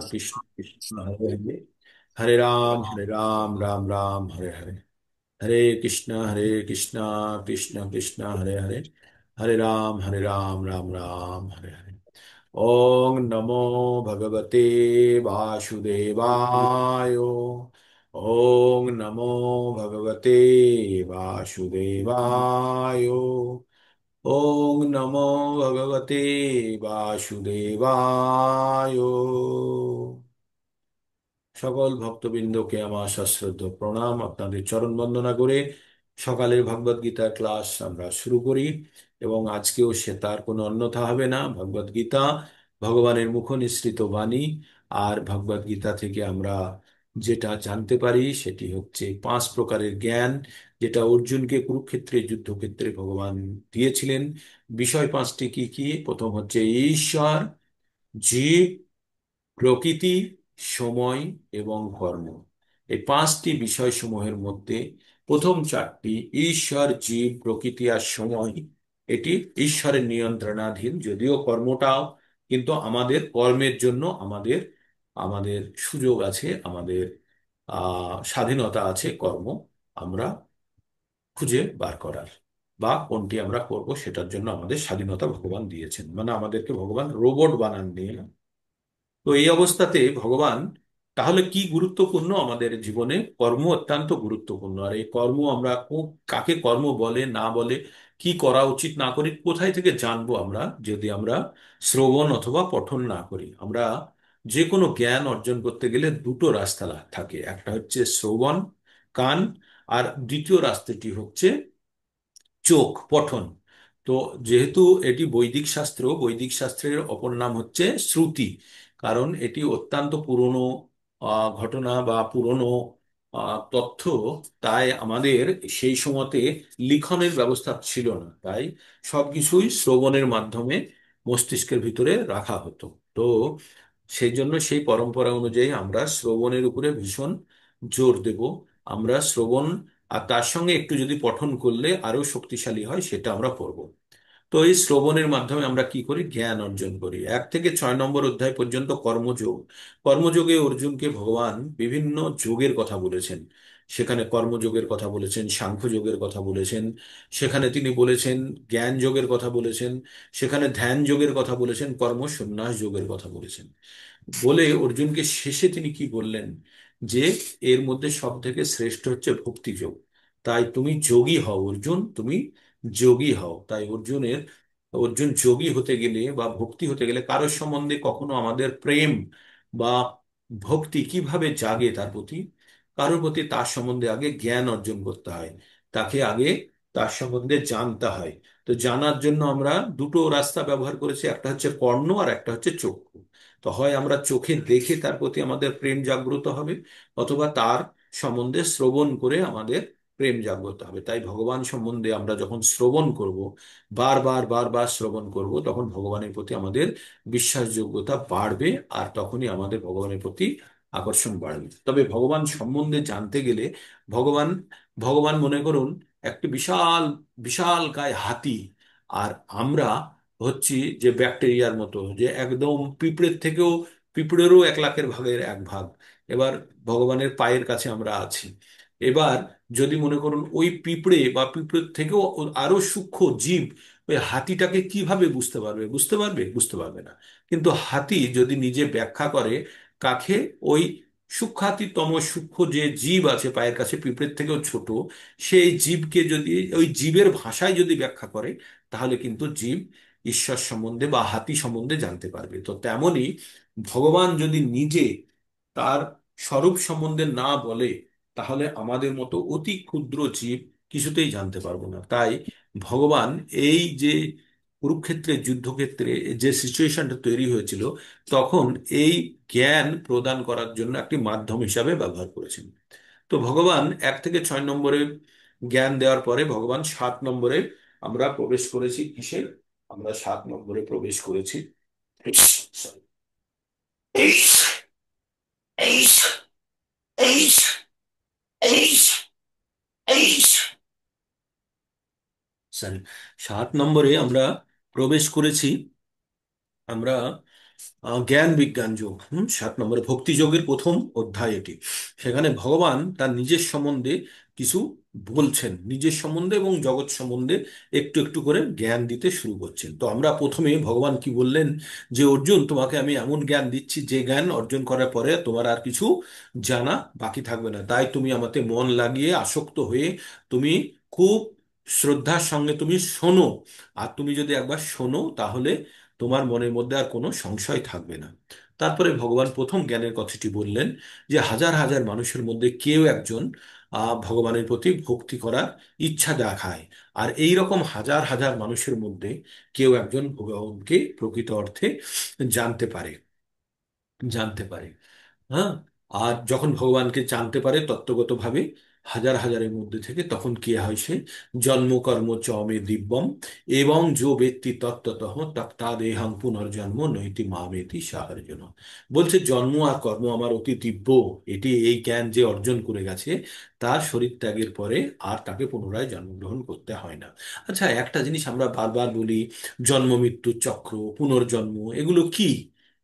कृष्ण कृष्ण हरे हरे, हरे राम राम राम हरे हरे। हरे कृष्ण कृष्ण कृष्ण हरे हरे, हरे राम राम हरे हरे। ओम नमो भगवते वासुदेवाय। ओम नमो भगवते वासुदेवाय। ओम नमो भगवते वासुदेवाय। সকল ভক্তবৃন্দকে আমার সশ্রদ্ধ প্রণাম, আপনাদের চরণ বন্দনা করে সকালের ভগবদ গীতার ক্লাস আমরা শুরু করি। এবং আজকেও সে তার কোনো অন্যথা হবে না। ভগবদ গীতা ভগবানের মুখ নিঃসৃত বাণী। আর ভগবদ গীতা থেকে আমরা যেটা জানতে পারি সেটি হচ্ছে পাঁচ প্রকারের জ্ঞান, যেটা অর্জুনকে কুরুক্ষেত্রে যুদ্ধক্ষেত্রে ভগবান দিয়েছিলেন। বিষয় পাঁচটি কি কি? প্রথম হচ্ছে ঈশ্বর, জীব, প্রকৃতি, সময় এবং কর্ম। এই পাঁচটি বিষয়সমূহের মধ্যে প্রথম চারটি, ঈশ্বর, জীব, প্রকৃতি আর সময়, এটি ঈশ্বরের নিয়ন্ত্রণাধীন। যদিও কর্মটাও, কিন্তু আমাদের কর্মের জন্য আমাদের আমাদের সুযোগ আছে, আমাদের স্বাধীনতা আছে। কর্ম আমরা খুঁজে বার করার, বা কোনটি আমরা করব সেটার জন্য আমাদের স্বাধীনতা ভগবান দিয়েছেন। মানে আমাদেরকে ভগবান রোবট বানান নিয়ে। তো এই অবস্থাতে ভগবান, তাহলে কি গুরুত্বপূর্ণ আমাদের জীবনে? কর্ম অত্যন্ত গুরুত্বপূর্ণ। আর এই কর্ম আমরা কাকে কর্ম বলে না বলে, কি করা উচিত না করি, কোথায় থেকে জানবো আমরা যদি আমরা শ্রবণ অথবা পঠন না করি? আমরা যে কোনো জ্ঞান অর্জন করতে গেলে দুটো রাস্তা থাকে, একটা হচ্ছে শ্রবণ, কান, আর দ্বিতীয় রাস্তাটি হচ্ছে চোখ, পঠন। তো যেহেতু এটি বৈদিক শাস্ত্র, বৈদিক শাস্ত্রের অপর নাম হচ্ছে শ্রুতি। কারণ এটি অত্যন্ত পুরনো ঘটনা বা পুরনো তথ্য। তাই আমাদের সেই সময়তে লিখনের ব্যবস্থা ছিল না, তাই সবকিছুই শ্রবণের মাধ্যমে মস্তিষ্কের ভিতরে রাখা হতো। তো সেই জন্য সেই পরম্পরা অনুযায়ী আমরা শ্রবণের উপরে ভীষণ জোর দেব। আমরা শ্রবণ আর তার সঙ্গে একটু যদি পঠন করলে আরো শক্তিশালী হয়, সেটা আমরা করব। তো এই শ্রবণের মাধ্যমে আমরা কি করি? জ্ঞান অর্জন করি। 1 থেকে 6 নম্বর অধ্যায় পর্যন্ত কর্মযোগ। কর্মযোগে অর্জুনকে ভগবান বিভিন্ন যোগের কথা বলেছেন। সেখানে কর্মযোগের কথা বলেছেন, সাংখ্য যোগের কথা বলেছেন, সেখানে তিনি বলেছেন জ্ঞান যোগের কথা বলেছেন, সেখানে ধ্যান যোগের কথা বলেছেন, কর্ম সন্ন্যাস যোগের কথা বলেছেন। বলে অর্জুনকে শেষে তিনি কি বললেন? যে এর মধ্যে সব থেকে শ্রেষ্ঠ হচ্ছে ভক্তি যোগ। তাই তুমি যোগী হও অর্জুন, তুমি যোগী হও। তাই অর্জুন যোগী হতে গেলে বা ভক্তি হতে গেলে কারোর সম্বন্ধে কখনো আমাদের প্রেম বা ভক্তি কিভাবে জাগে তার প্রতি, কারোর প্রতি তার সম্বন্ধে আগে জ্ঞান অর্জন করতে হয়। তাকে আগে তার সম্বন্ধে জানতে হয়। তো জানার জন্য আমরা দুটো রাস্তা ব্যবহার করেছি, একটা হচ্ছে কর্ণ আর একটা হচ্ছে চক্ষু। তো হয় আমরা চোখে দেখে তার প্রতি আমাদের প্রেম জাগ্রত হবে, অথবা তার সম্বন্ধে শ্রবণ করে আমাদের প্রেম জাগ্রত হবে। তাই ভগবান সম্বন্ধে আমরা যখন শ্রবণ করব, বারবার শ্রবণ করব, তখন ভগবানের প্রতি আমাদের বিশ্বাসযোগ্যতা বাড়বে। আর তখনই আমাদের ভগবানের প্রতি আকর্ষণ বাড়বে। তবে ভগবান সম্বন্ধে জানতে গেলে, ভগবান ভগবান মনে করুন একটি বিশাল বিশাল কায় হাতি, আর আমরা হচ্ছি যে ব্যাকটেরিয়ার মতো, যে একদম পিঁপড়ের থেকেও, পিঁপড়েরও 1 লাখের ভাগের 1 ভাগ। এবার ভগবানের পায়ের কাছে আমরা আছি। এবার যদি মনে করুন ওই পিঁপড়ে বা পিঁপড়ের থেকেও আরো সূক্ষ্ম জীব ওই হাতিটাকে কিভাবে বুঝতে পারবে? বুঝতে পারবে না। কিন্তু হাতি যদি নিজে ব্যাখ্যা করে কাকে, ওই সূক্ষ্মাতিতম সূক্ষ্ম যে জীব আছে পায়ের কাছে, পিঁপড়ের থেকেও ছোট, সেই জীবকে যদি ওই জীবের ভাষায় যদি ব্যাখ্যা করে, তাহলে কিন্তু জীব ঈশ্বর সম্বন্ধে বা হাতি সম্বন্ধে জানতে পারবে। তো তেমনি ভগবান যদি নিজে তার স্বরূপ সম্বন্ধে না বলে, তাহলে আমাদের মতো অতি ক্ষুদ্র জীব কিছুতেই জানতে পারবো না। তাই ভগবান এই যে কুরুক্ষেত্রের যুদ্ধক্ষেত্রে যে সিচুয়েশনটা তৈরি হয়েছিল, তখন এই জ্ঞান প্রদান করার জন্য একটি মাধ্যম হিসাবে ব্যবহার করেছেন। তো ভগবান 1 থেকে 6 নম্বরে জ্ঞান দেওয়ার পরে ভগবান 7 নম্বরে আমরা প্রবেশ করেছি। কিসে? আমরা 7 নম্বরে প্রবেশ করেছি। Sorry. 7 নম্বরে আমরা প্রবেশ করেছি। আমরা জ্ঞান বিজ্ঞান যোগ, 7 নম্বরে ভক্তি যোগের প্রথম অধ্যায় এটি। সেখানে ভগবান তার নিজের সম্বন্ধে কিছু বলছেন, নিজের সম্বন্ধে এবং জগৎ সম্বন্ধে একটু একটু করে জ্ঞান দিতে শুরু করছেন। তো আমরা প্রথমে ভগবান কি বললেন, যে অর্জুন, তোমাকে আমি এমন জ্ঞান দিচ্ছি যে জ্ঞান অর্জন করার পরে তোমার আর কিছু জানা বাকি থাকবে না। তাই তুমি আমাতে মন লাগিয়ে আসক্ত হয়ে তুমি খুব শ্রদ্ধার সঙ্গে তুমি শোনো। আর তুমি যদি একবার শোনো তাহলে তোমার মনের মধ্যে আর কোনো সংশয় থাকবে না। তারপরে ভগবান প্রথম জ্ঞানের কথাটি বললেন, যে হাজার হাজার মানুষের মধ্যে কেউ একজন ভগবানের প্রতি ভক্তি করার ইচ্ছা দেখায়। আর এই রকম হাজার হাজার মানুষের মধ্যে কেউ একজন ভগবানকে প্রকৃত অর্থে জানতে পারে, জানতে পারে। হ্যাঁ। আর যখন ভগবানকে জানতে পারে তত্ত্বগতভাবে হাজার হাজারের মধ্যে থেকে, তখন কি হয়, সে জন্ম কর্ম চ মে দিব্যম এবং যো ব্যক্তি তত্ত্বতঃ তত্তাদেহং পুনর্জন্ম নৈতি মামেতি সাহার্জুন। বলছে জন্ম আর কর্ম আমার অতি দিব্য, এটি এই জ্ঞান যে অর্জন করে গেছে তার শরীর ত্যাগের পরে আর তাকে পুনরায় জন্মগ্রহণ করতে হয় না। আচ্ছা, একটা জিনিস আমরা বারবার বলি, জন্ম মৃত্যু চক্র, পুনর্জন্ম, এগুলো কি?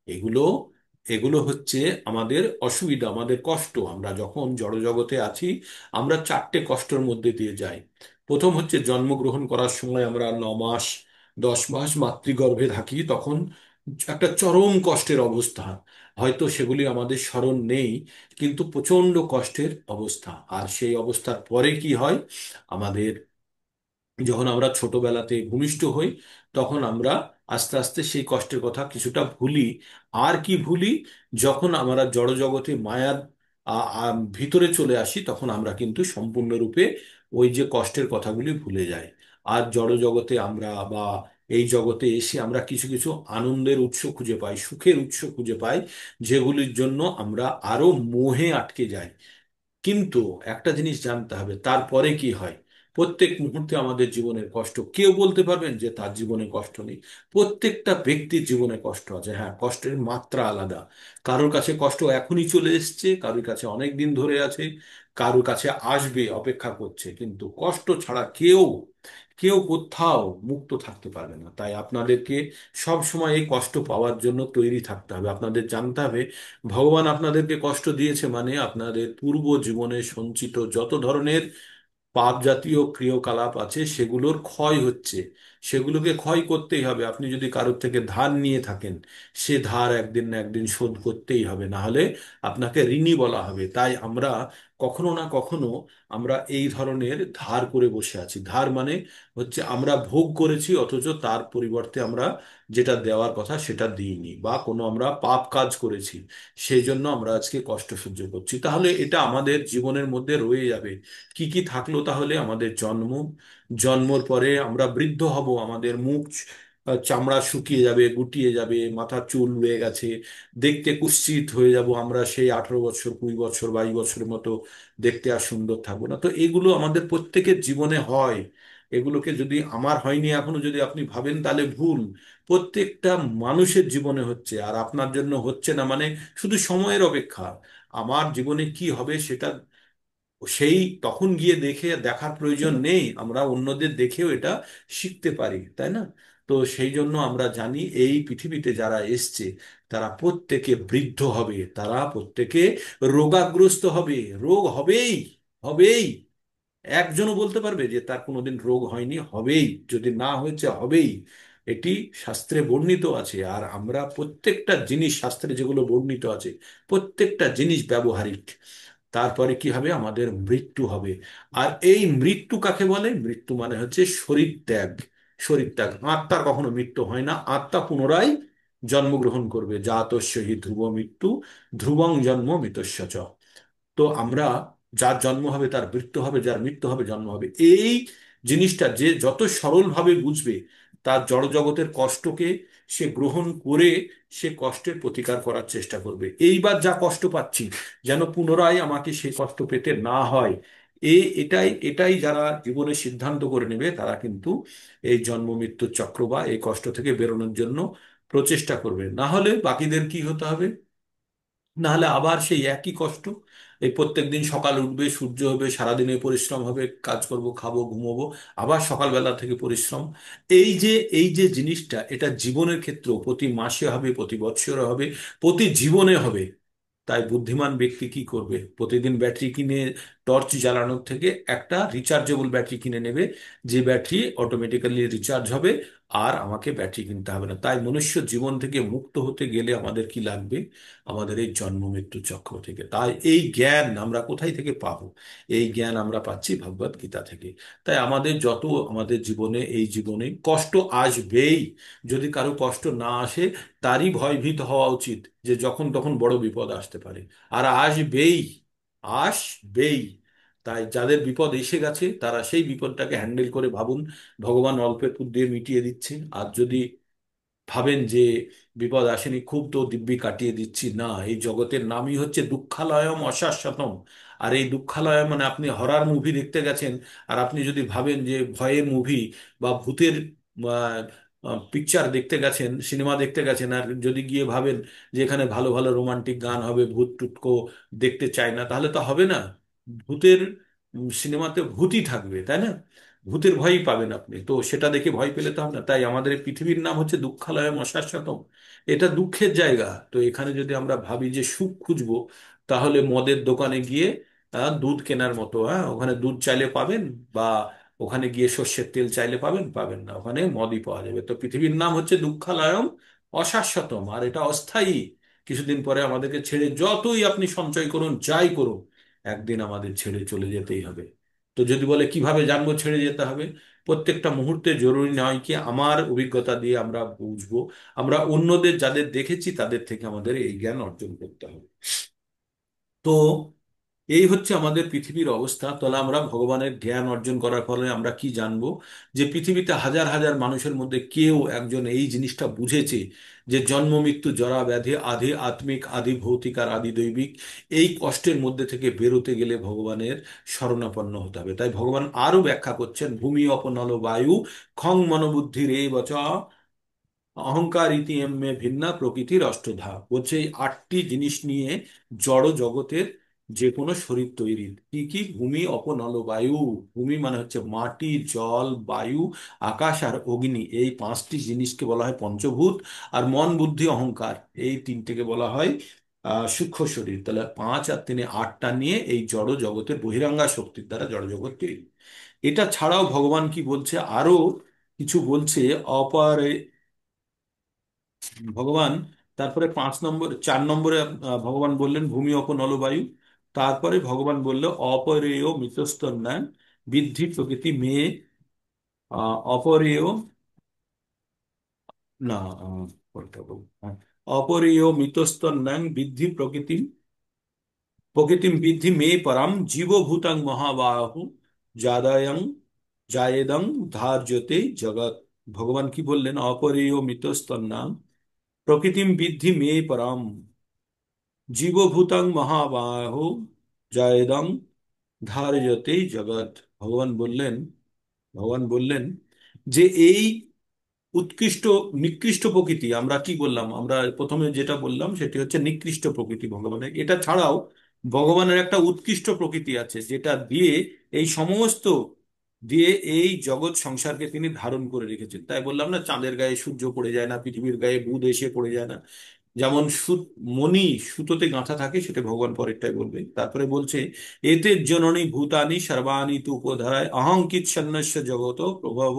এগুলো এগুলো হচ্ছে আমাদের অসুবিধা, আমাদের কষ্ট। আমরা যখন জড়জগতে আছি, আমরা 4টে কষ্টের মধ্যে দিয়ে যাই। প্রথম হচ্ছে জন্মগ্রহণ করার সময় আমরা 9 মাস 10 মাস মাতৃগর্ভে থাকি, তখন একটা চরম কষ্টের অবস্থা। হয়তো সেগুলি আমাদের স্মরণ নেই, কিন্তু প্রচন্ড কষ্টের অবস্থা। আর সেই অবস্থার পরে কি হয়, আমাদের যখন আমরা ছোটবেলাতে ভূমিষ্ঠ হই, তখন আমরা আস্তে আস্তে সেই কষ্টের কথা কিছুটা ভুলি। আর কি ভুলি, যখন আমরা জড়জগতে মায়ার ভিতরে চলে আসি, তখন আমরা কিন্তু সম্পূর্ণরূপে ওই যে কষ্টের কথাগুলি ভুলে যাই। আর জড়জগতে আমরা বা এই জগতে এসে আমরা কিছু কিছু আনন্দের উৎস খুঁজে পাই, সুখের উৎস খুঁজে পাই, যেগুলির জন্য আমরা আরো মোহে আটকে যাই। কিন্তু একটা জিনিস জানতে হবে, তারপরে কি হয়। প্রত্যেক মুহূর্তে আমাদের জীবনের কষ্ট, কেউ বলতে পারবেন যে তার জীবনে কষ্ট নেই? প্রত্যেকটা ব্যক্তির জীবনে কষ্ট আছে, হ্যাঁ, কষ্টের মাত্রা আলাদা। কারোর কাছে কষ্ট এখনই চলে এসছে, কারোর কাছে অনেক দিন ধরে আছে, কারোর কাছে আসবে, অপেক্ষা করছে। কিন্তু কষ্ট ছাড়া কেউ কেউ কোথাও মুক্ত থাকতে পারবে না। তাই আপনাদেরকে সব সময় এই কষ্ট পাওয়ার জন্য তৈরি থাকতে হবে। আপনাদের জানতে হবে, ভগবান আপনাদেরকে কষ্ট দিয়েছে মানে আপনাদের পূর্ব জীবনে সঞ্চিত যত ধরনের পাপ জাতীয় ক্রিয়াকলাপ আছে সেগুলোর ক্ষয় হচ্ছে। সেগুলোকে ক্ষয় করতেই হবে। আপনি যদি কারোর থেকে ধার নিয়ে থাকেন, সে ধার একদিন না একদিন শোধ করতেই হবে, না হলে আপনাকে ঋণী বলা হবে। তাই আমরা কখনো না কখনো আমরা এই ধরনের ধার করে বসে আছি। ধার মানে হচ্ছে আমরা ভোগ করেছি অথচ তার পরিবর্তে আমরা যেটা দেওয়ার কথা সেটা দিইনি, বা কোনো আমরা পাপ কাজ করেছি, সেই জন্য আমরা আজকে কষ্ট সহ্য করছি। তাহলে এটা আমাদের জীবনের মধ্যে রয়ে যাবে। কি কি থাকলো তাহলে? আমাদের জন্ম, জন্মর পরে আমরা বৃদ্ধ হব, আমাদের মুখ চামড়া শুকিয়ে যাবে, গুটিয়ে যাবে, মাথার চুল উড়ে গেছে, দেখতে কুৎসিত হয়ে যাব আমরা, সেই 18 বছর 20 বছর 22 বছরের মতো দেখতে আর সুন্দর থাকবো না। তো এগুলো আমাদের প্রত্যেকের জীবনে হয়। এগুলোকে যদি আমার হয়নি এখনো যদি আপনি ভাবেন তাহলে ভুল। প্রত্যেকটা মানুষের জীবনে হচ্ছে, আর আপনার জন্য হচ্ছে না মানে শুধু সময়ের অপেক্ষা। আমার জীবনে কি হবে সেটা সেই তখন গিয়ে দেখার প্রয়োজন নেই, আমরা অন্যদের দেখেও এটা শিখতে পারি, তাই না? তো সেই জন্য আমরা জানি এই পৃথিবীতে যারা এসছে তারা প্রত্যেকে বৃদ্ধ হবে, তারা প্রত্যেকে রোগাগ্রস্ত হবে। রোগ হবেই, হবেই। একজনও বলতে পারবে যে তার কোনোদিন রোগ হয়নি? হবেই, যদি না হয়েছে হবেই। এটি শাস্ত্রে বর্ণিত আছে। আর আমরা প্রত্যেকটা জিনিস শাস্ত্রে যেগুলো বর্ণিত আছে, প্রত্যেকটা জিনিস ব্যবহারিক। তারপরে কি হবে, আমাদের মৃত্যু হবে। আর এই মৃত্যু কাকে বলে? মৃত্যু মানে হচ্ছে শরীর ত্যাগ। শরীর ত্যাগ, আত্মার কখনো মৃত্যু হয় না, আত্মা পুনরায় জন্মগ্রহণ করবে। জাতস্য হি ধ্রুব মৃত্যু, ধ্রুবং জন্ম মৃতস্য চ। তো আমরা, যার জন্ম হবে তার মৃত্যু হবে, যার মৃত্যু হবে জন্ম হবে। এই জিনিসটা যে যত সরলভাবে বুঝবে, তার জড়জগতের কষ্টকে সে গ্রহণ করে সে কষ্টের প্রতিকার করার চেষ্টা করবে। এইবার যা কষ্ট পাচ্ছি, যেন পুনরায় আমাকে সেই কষ্ট পেতে না হয়। এটাই এটাই যারা জীবনে সিদ্ধান্ত করে নেবে, তারা কিন্তু এই জন্ম মৃত্যুর চক্র বা এই কষ্ট থেকে বেরোনোর জন্য প্রচেষ্টা করবে। না হলে বাকিদের কি হতে হবে? না হলে আবার সেই একই কষ্ট। এই প্রত্যেকদিন সকাল উঠবে, সূর্য হবে, সারাদিনে পরিশ্রম হবে, কাজ করব, খাবো, ঘুমোবো, আবার সকালবেলা থেকে পরিশ্রম। এই যে জিনিসটা, এটা জীবনের ক্ষেত্রেও প্রতি মাসে হবে, প্রতি বৎসরে হবে, প্রতি জীবনে হবে। তাই বুদ্ধিমান ব্যক্তি কি করবে? প্রতিদিন ব্যাটারি কিনে টর্চ জ্বালানোর থেকে একটা রিচার্জেবল ব্যাটারি কিনে নেবে, যে ব্যাটারি অটোমেটিক্যালি রিচার্জ হবে, আর আমাকে ব্যাটারি কিনতে হবে না। তাই মনুষ্য জীবন থেকে মুক্ত হতে গেলে আমাদের কি লাগবে? আমাদের এই জন্ম মৃত্যু চক্র থেকে। তাই এই জ্ঞান আমরা কোথায় থেকে পাবো? এই জ্ঞান আমরা পাচ্ছি ভগবত গীতা থেকে। তাই আমাদের যত, আমাদের জীবনে, এই জীবনে কষ্ট আসবেই। যদি কারো কষ্ট না আসে, তারই ভয়ভীত হওয়া উচিত, যে যখন তখন বড় বিপদ আসতে পারে। আর আসবেই, আসবেই। তাই যাদের বিপদ এসে গেছে তারা সেই বিপদটাকে হ্যান্ডেল করে ভাবুন, ভগবান অল্প একটু দিয়ে মিটিয়ে দিচ্ছে। আর যদি ভাবেন যে বিপদ আসেনি, খুব তো দিব্যি কাটিয়ে দিচ্ছি, না, এই জগতের নামই হচ্ছে দুঃখালয়ম অশাশ্বতম। আর এই দুঃখালয় মানে, আপনি হরর মুভি দেখতে গেছেন, আর আপনি যদি ভাবেন যে ভয়ের মুভি বা ভূতের পিকচার দেখতে গেছেন, সিনেমা দেখতে গেছেন, আর যদি গিয়ে ভাবেন যে এখানে ভালো ভালো রোমান্টিক গান হবে, ভূত টুটকো দেখতে চায় না, তাহলে তো হবে না। ভূতের সিনেমাতে ভূতই থাকবে, তাই না? ভূতের ভয়ই পাবেন আপনি, তো সেটা দেখে ভয় পেলে তো হবে না। তাই আমাদের এই পৃথিবীর নাম হচ্ছে দুঃখালয় শাশ্বতম। এটা দুঃখের জায়গা। তো এখানে যদি আমরা ভাবি যে সুখ খুঁজবো, তাহলে মদের দোকানে গিয়ে দুধ কেনার মতো, ওখানে দুধ চাইলে পাবেন, বা ওখানে গিয়ে সর্ষের তেল চাইলে পাবেন? পাবেন না, ওখানে মদই পাওয়া যাবে। তো পৃথিবীর নাম হচ্ছে দুঃখালয়ম অশাশ্বতম, আর এটা অস্থায়ী। কিছুদিন পরে আমাদেরকে ছেড়ে, যতই আপনি সঞ্চয় করুন, যাই করুন, একদিন আমাদের ছেড়ে চলে যেতেই হবে। তো যদি বলে কিভাবে জানবো ছেড়ে যেতে হবে, প্রত্যেকটা মুহূর্তে জরুরি নয় কি আমার অভিজ্ঞতা দিয়ে আমরা বুঝবো, আমরা অন্যদের যাদের দেখেছি তাদের থেকে আমাদের এই জ্ঞান অর্জন করতে হবে। তো এই হচ্ছে আমাদের পৃথিবীর অবস্থা। তাহলে আমরা ভগবানের জ্ঞান অর্জন করার ফলে আমরা কি জানবো? যে পৃথিবীতে হাজার হাজার মানুষের মধ্যে কেউ একজন এই জিনিসটা বুঝেছে, যে জন্ম মৃত্যু জরা ব্যাধি, আধি আত্মিক, আধি ভৌতিক, আর আধি দৈবিক, এই কষ্টের মধ্যে থেকে বেরোতে গেলে ভগবানের শরণাপন্ন হতে হবে। তাই ভগবান আরো ব্যাখ্যা করছেন, ভূমি অপনল বায়ু খং মনোবুদ্ধির এই বচা অহংকার ইতি এম্মে ভিন্না প্রকৃতির অষ্টধা। বলছে এই আটটি জিনিস নিয়ে জড় জগতের যে কোনো শরীর তৈরি। কি কি? ভূমি, অপ, নল, বায়ু। ভূমি মানে হচ্ছে মাটি, জল, বায়ু, আকাশ আর অগ্নি, এই পাঁচটি জিনিসকে বলা হয় পঞ্চভূত। আর মন, বুদ্ধি, অহংকার, এই তিনটেকে বলা হয় সূক্ষ্ম শরীর। তাহলে পাঁচ আর তিনে আটটা নিয়ে এই জড় জগতের বহিরাঙ্গা শক্তির দ্বারা জড় জগৎ তৈরি। এটা ছাড়াও ভগবান কি বলছে আরো কিছু বলছে। অপারে ভগবান তারপরে 5 নম্বর, 4 নম্বরে ভগবান বললেন ভূমি অপ নলবায়ু। তারপরে ভগবান বলল অপরেয় মৃতস্তন্যাং বৃদ্ধি প্রকৃতি মেয়ে, অপরেয়, না, কোনটা বলবো? অপরেয় মৃতস্তন্যাং বৃদ্ধি প্রকৃতি, প্রকৃতিম বৃদ্ধি মে পরাম জীবভূতাং মহাবাহু জাদায়ং জায়েদং ধার্যতে জগৎ। ভগবান কি বললেন? অপরেয় মৃতস্তন্যাং প্রকৃতিম বৃদ্ধি মে পরাম জীবভূতাং মহাবাহু জয়দং ধার্যতে জগৎ। ভগবান বললেন, ভগবান বললেন যে এই উৎকৃষ্ট, নিকৃষ্ট প্রকৃতি, আমরা কি বললাম? আমরা প্রথমে যেটা বললাম সেটি হচ্ছে নিকৃষ্ট প্রকৃতি ভগবানের। এটা ছাড়াও ভগবানের একটা উৎকৃষ্ট প্রকৃতি আছে, যেটা দিয়ে এই সমস্ত, দিয়ে এই জগৎ সংসারকে তিনি ধারণ করে রেখেছেন। তাই বললাম না, চাঁদের গায়ে সূর্য পড়ে যায় না, পৃথিবীর গায়ে বুধ এসে পড়ে যায় না। যেমন মণি সুতোতে গাঁথা থাকে, সেটা ভগবান পরেরটাই বলবে। তারপরে বলছে এতে জননী ভূতানি সর্বাণি তু উপধারায় অহংকিত সন্ন্যাস্য জগত প্রভাব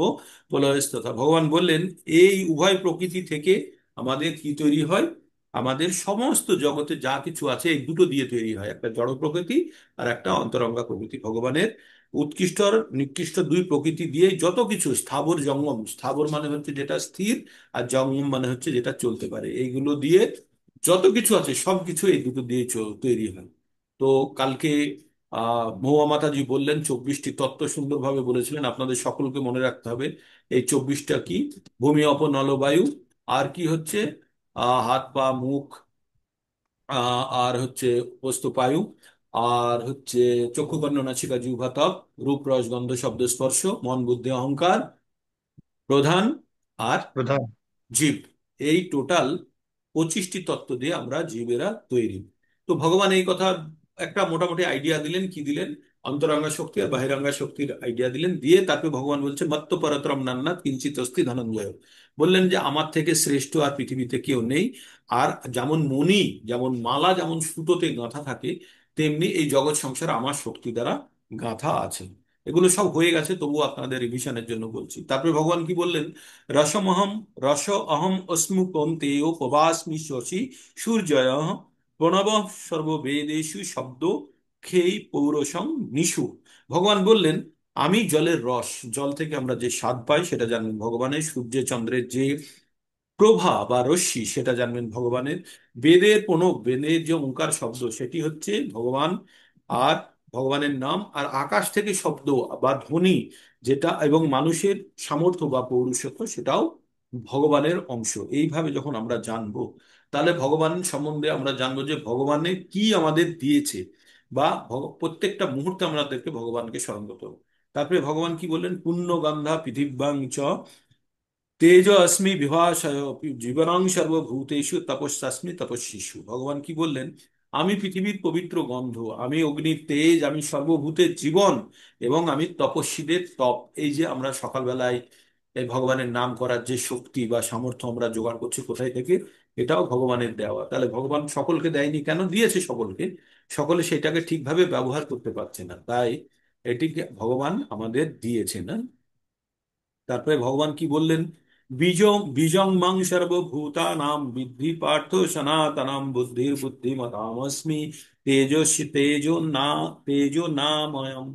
প্রলয়স্তথা। ভগবান বললেন এই উভয় প্রকৃতি থেকে আমাদের কি তৈরি হয়? আমাদের সমস্ত জগতে যা কিছু আছে এই দুটো দিয়ে তৈরি হয়, একটা জড় প্রকৃতি আর একটা অন্তরঙ্গা প্রকৃতি। ভগবানের উৎকৃষ্ট আর নিকৃষ্ট দুই প্রকৃতি দিয়ে যত কিছু স্থাবর জঙ্গম, স্থাবর মানে হচ্ছে যেটা স্থির, আর জঙ্গম মানে হচ্ছে যেটা চলতে পারে, এইগুলো দিয়ে যত কিছু আছে সবকিছু এই দুটো দিয়ে তৈরি হয়। তো কালকে মহুয়া মাতাজি বললেন 24টি তত্ত্ব, সুন্দরভাবে বলেছিলেন। আপনাদের সকলকে মনে রাখতে হবে এই 24টা কি: ভূমি, অপ, নল, বায়ু, আর কি হচ্ছে হাত, পা, মুখ, আর হচ্ছে বস্তু পায়ু, আর হচ্ছে চক্ষু, কর্ণ, নাসিকা, জিহ্বা, ত্বক, রূপ, রস, গন্ধ, শব্দ, স্পর্শ, মন, বুদ্ধি, অহংকার, প্রধান, আর প্রধান। জীব। এই টোটাল 25টি তত্ত্ব দিয়ে আমরা জীবেরা তৈরি। তো ভগবান এই কথা একটা মোটামুটি আইডিয়া দিলেন, কি দিলেন, অন্তরাঙ্গা শক্তি আর বাহিরাঙ্গা শক্তির আইডিয়া দিলেন, দিয়ে তারপরে ভগবান বলছে মত্ত পরতরম নান্নাৎ কিঞ্চিত অস্তি ধনঞ্জয়। বললেন যে আমার থেকে শ্রেষ্ঠ আর পৃথিবীতে কেউ নেই। আর যেমন মণি, যেমন মালা যেমন সুতোতে গাঁথা থাকে, তেমনি এই জগৎ সংসার আমার শক্তি দ্বারা গাঁথা আছে। এগুলো সব হয়ে গেছে, তবুও আপনাদের রিভিশনের জন্য বলছি। তারপরে ভগবান কি বললেন, রসমহম রস অহম অস্মু কৌন্তেয় প্রভাস্মি শশী সূর্যয় প্রণব সর্ববেদেষু শব্দ খেই পৌরসং নিশু। ভগবান বললেন, আমি জলের রস, জল থেকে আমরা যে স্বাদ পাই সেটা জানবেন ভগবানের, সূর্য চন্দ্রের যে প্রভা বা রশ্মি সেটা জানবেন ভগবানের, বেদের কোনো বেদের যে ওঙ্কার শব্দ সেটি হচ্ছে ভগবান আর ভগবানের নাম, আর আকাশ থেকে শব্দ বা ধ্বনি যেটা, এবং মানুষের সামর্থ্য বা পৌরুষত্ব সেটাও ভগবানের অংশ। এইভাবে যখন আমরা জানবো, তাহলে ভগবান সম্বন্ধে আমরা জানবো যে ভগবানের কি আমাদের দিয়েছে, বা প্রত্যেকটা মুহূর্তে আমাদেরকে ভগবানকে স্মরণ করতে হবে। তারপরে ভগবান কি বললেন, পুণ্য গন্ধা পৃথিব্যাং চ তেজ অস্মি বিভাষয় জীবনাং সর্বভূতেষু তপস্যাস্মি তপস্বিষু। ভগবান কি বললেন, আমি পৃথিবীর পবিত্র গন্ধ, আমি অগ্নির তেজ, আমি সর্বভূতের জীবন, এবং আমি তপস্বীদের তপ। এই যে আমরা সকালবেলায় এই ভগবানের নাম করার যে শক্তি বা সামর্থ্য আমরা জোগাড় করছি কোথায় থেকে, এটাও ভগবানের দেওয়া। তাহলে ভগবান সকলকে দেয়নি, কেন দিয়েছে সকলকে, সকলে সেটাকে ঠিকভাবে ব্যবহার করতে পারছে না, তাই এটিকে ভগবান আমাদের দিয়েছে না। তারপরে ভগবান কি বললেন, বীজ বীজং মাং সর্বভূতানাং বিদ্ধি পার্থ সনাতনম বুদ্ধির বুদ্ধিমতামস্মি তেজস্বী তেজো না তেজো নাময়ম।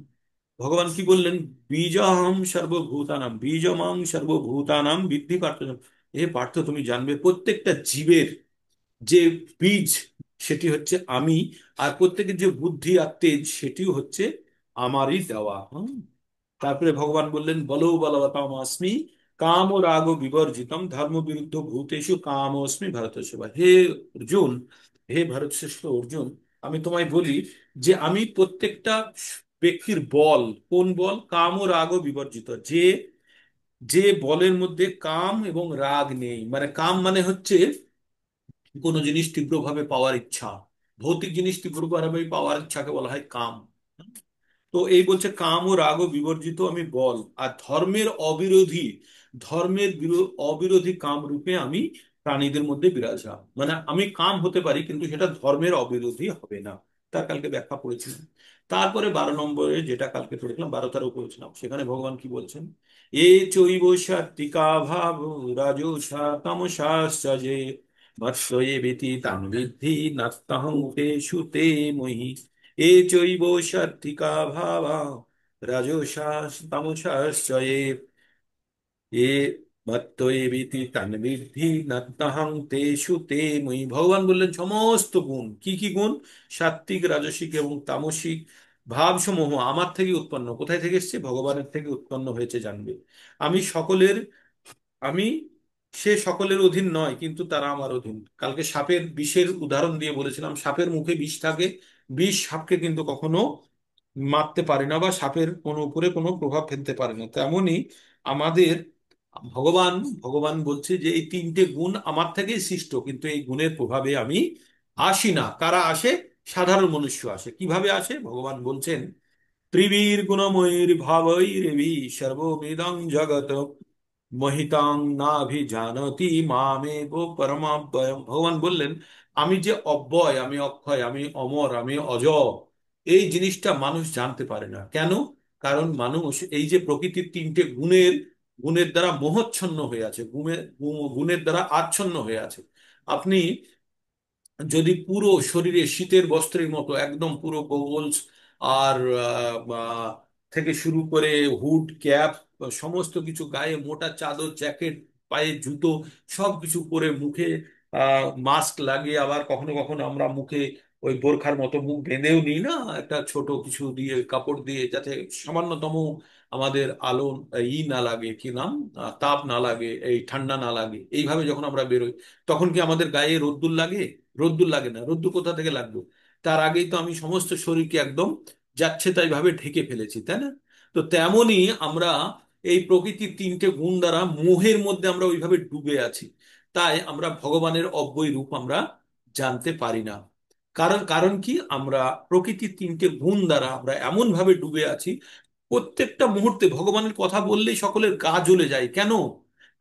ভগবান কি বললেন, বীজহম সর্বভূতানাম বীজমাং সর্বভূতানাম বিদ্ধি পার্থ। এ পার্থ, তুমি জানবে প্রত্যেকটা জীবের যে বীজ সেটি হচ্ছে আমি, আর প্রত্যেকের যে বুদ্ধি আর তেজ সেটিও হচ্ছে আমারই দেওয়া। তারপরে ভগবান বললেন, বলো বলবতামস্মি কাম ও রাগ বিবর্জিতম ধর্ম বিরুদ্ধ ভূতেষু কামস্মি ভারত সেবা। হে অর্জুন, হে ভারত শ্রেষ্ঠ অর্জুন, আমি তোমায় বলি যে আমি প্রত্যেকটা ব্যক্তির বল, কোন বল, কাম ও রাগ বিবর্জিত, যে যে বলের মধ্যে কাম এবং রাগ নেই। মানে কাম মানে হচ্ছে কোনো জিনিস তীব্রভাবে পাওয়ার ইচ্ছা, ভৌতিক জিনিস তীব্রভাবে পাওয়ার ইচ্ছাকে বলা হয় কাম। তো এই বলছে কাম ও রাগ ও বিবর্জিত আমি বল, আর ধর্মের অবিরোধী, অবিরোধী কাম রূপে আমি প্রাণীদের মধ্যে বিরাজমান। মানে আমি কাম হতে পারি, কিন্তু সেটা ধর্মের অবিরোধী হবে না। তার কালকে ব্যাখ্যা পড়েছিলাম। তারপরে 12 নম্বরে যেটা কালকে পড়েছিলাম, 12 পড়েছিলাম, সেখানে ভগবান কি বলছেন, এ চৈব সাত্বিকা ভাব রাজসা তামসাশ্চ যে মৎস্যয়ে বেতি তান বিদ্ধি নাস্তাহং তেষু তে মহি। এ চৈব সাত্বিকা ভাবা রাজসাস তামসাশ্চ ये এ মত্তয়েবিতি তন্মৃদ্ধি নত্তহং তেষু তে মই। ভগবান বললেন সমস্ত গুণ, কি কি গুণ, সাত্বিক রাজসিক এবং তামসিক ভাবসমূহ আমার থেকে উৎপন্ন। কোথায় থেকে এসেছে, ভগবানের থেকে উৎপন্ন হয়েছে জানবে। আমি সকলের, আমি সে সকলের অধীন নয়, কিন্তু তারা আমার অধীন। কালকে সাপের বিষের উদাহরণ দিয়ে বলেছিলাম, সাপের মুখে বিষ থাকে, বিষ সাপকে কিন্তু কখনো মারতে পারে না বা সাপের কোনো উপরে কোনো প্রভাব ফেলতে পারে না। তেমনি আমাদের ভগবান, ভগবান বলছে যে এই তিনটে গুণ আমার থেকেই সৃষ্ট, কিন্তু এই গুণের প্রভাবে আমি আসি না। কারা আসে, সাধারণ মনুষ্য আসে। কিভাবে আসে, ভগবান বলছেন, ত্রিবীর গুণময়ীর ভাবৈরবি সর্বমিদং জগত মহিতাং নাভিজানতি মামেব পরমাব্যয়ম। ভগবান বললেন, আমি যে অব্যয়, আমি অক্ষয়, আমি অমর, আমি অজর, এই জিনিসটা মানুষ জানতে পারে না। কেন, কারণ মানুষ এই যে প্রকৃতির তিনটে গুণের গুণের দ্বারা মোহচ্ছন্ন হয়ে আছে, গুণের দ্বারা আচ্ছন্ন হয়ে আছে। আপনি যদি পুরো শরীরে শীতের বস্ত্রের মতো একদম পুরো গোগলস আর থেকে শুরু করে হুড ক্যাপ সমস্ত কিছু গায়ে, মোটা চাদর জ্যাকেট, পায়ে জুতো, সব কিছু পরে, মুখে মাস্ক লাগিয়ে, আবার কখনো কখনো আমরা মুখে ওই বোরখার মতো মুখ বেঁধেও নিই না, একটা ছোট কিছু দিয়ে কাপড় দিয়ে, যাতে সামান্যতম আমাদের আলো না লাগে, কি নাম, তাপ না লাগে, এই ঠান্ডা না লাগে। এইভাবে যখন আমরা বেরোই, তখন কি আমাদের গায়ে রোদ্দুর লাগে? রোদ্দুর লাগে না। রোদ্দুর কোথা থেকে লাগবে, তার আগেই তো আমি সমস্ত শরীরকে একদম যাচ্ছে তাই ভাবে ঢেকে ফেলেছি, তাই না? তো তেমনি আমরা এই প্রকৃতির তিনটে গুণ দ্বারা মোহের মধ্যে আমরা ওইভাবে ডুবে আছি, তাই আমরা ভগবানের অব্যয় রূপ আমরা জানতে পারি না। কারণ কারণ কি, আমরা প্রকৃতির তিনটে গুণ দ্বারা আমরা এমন ভাবে ডুবে আছি, প্রত্যেকটা মুহূর্তে ভগবানের কথা বললেই সকলের গা জ্বলে যায়। কেন?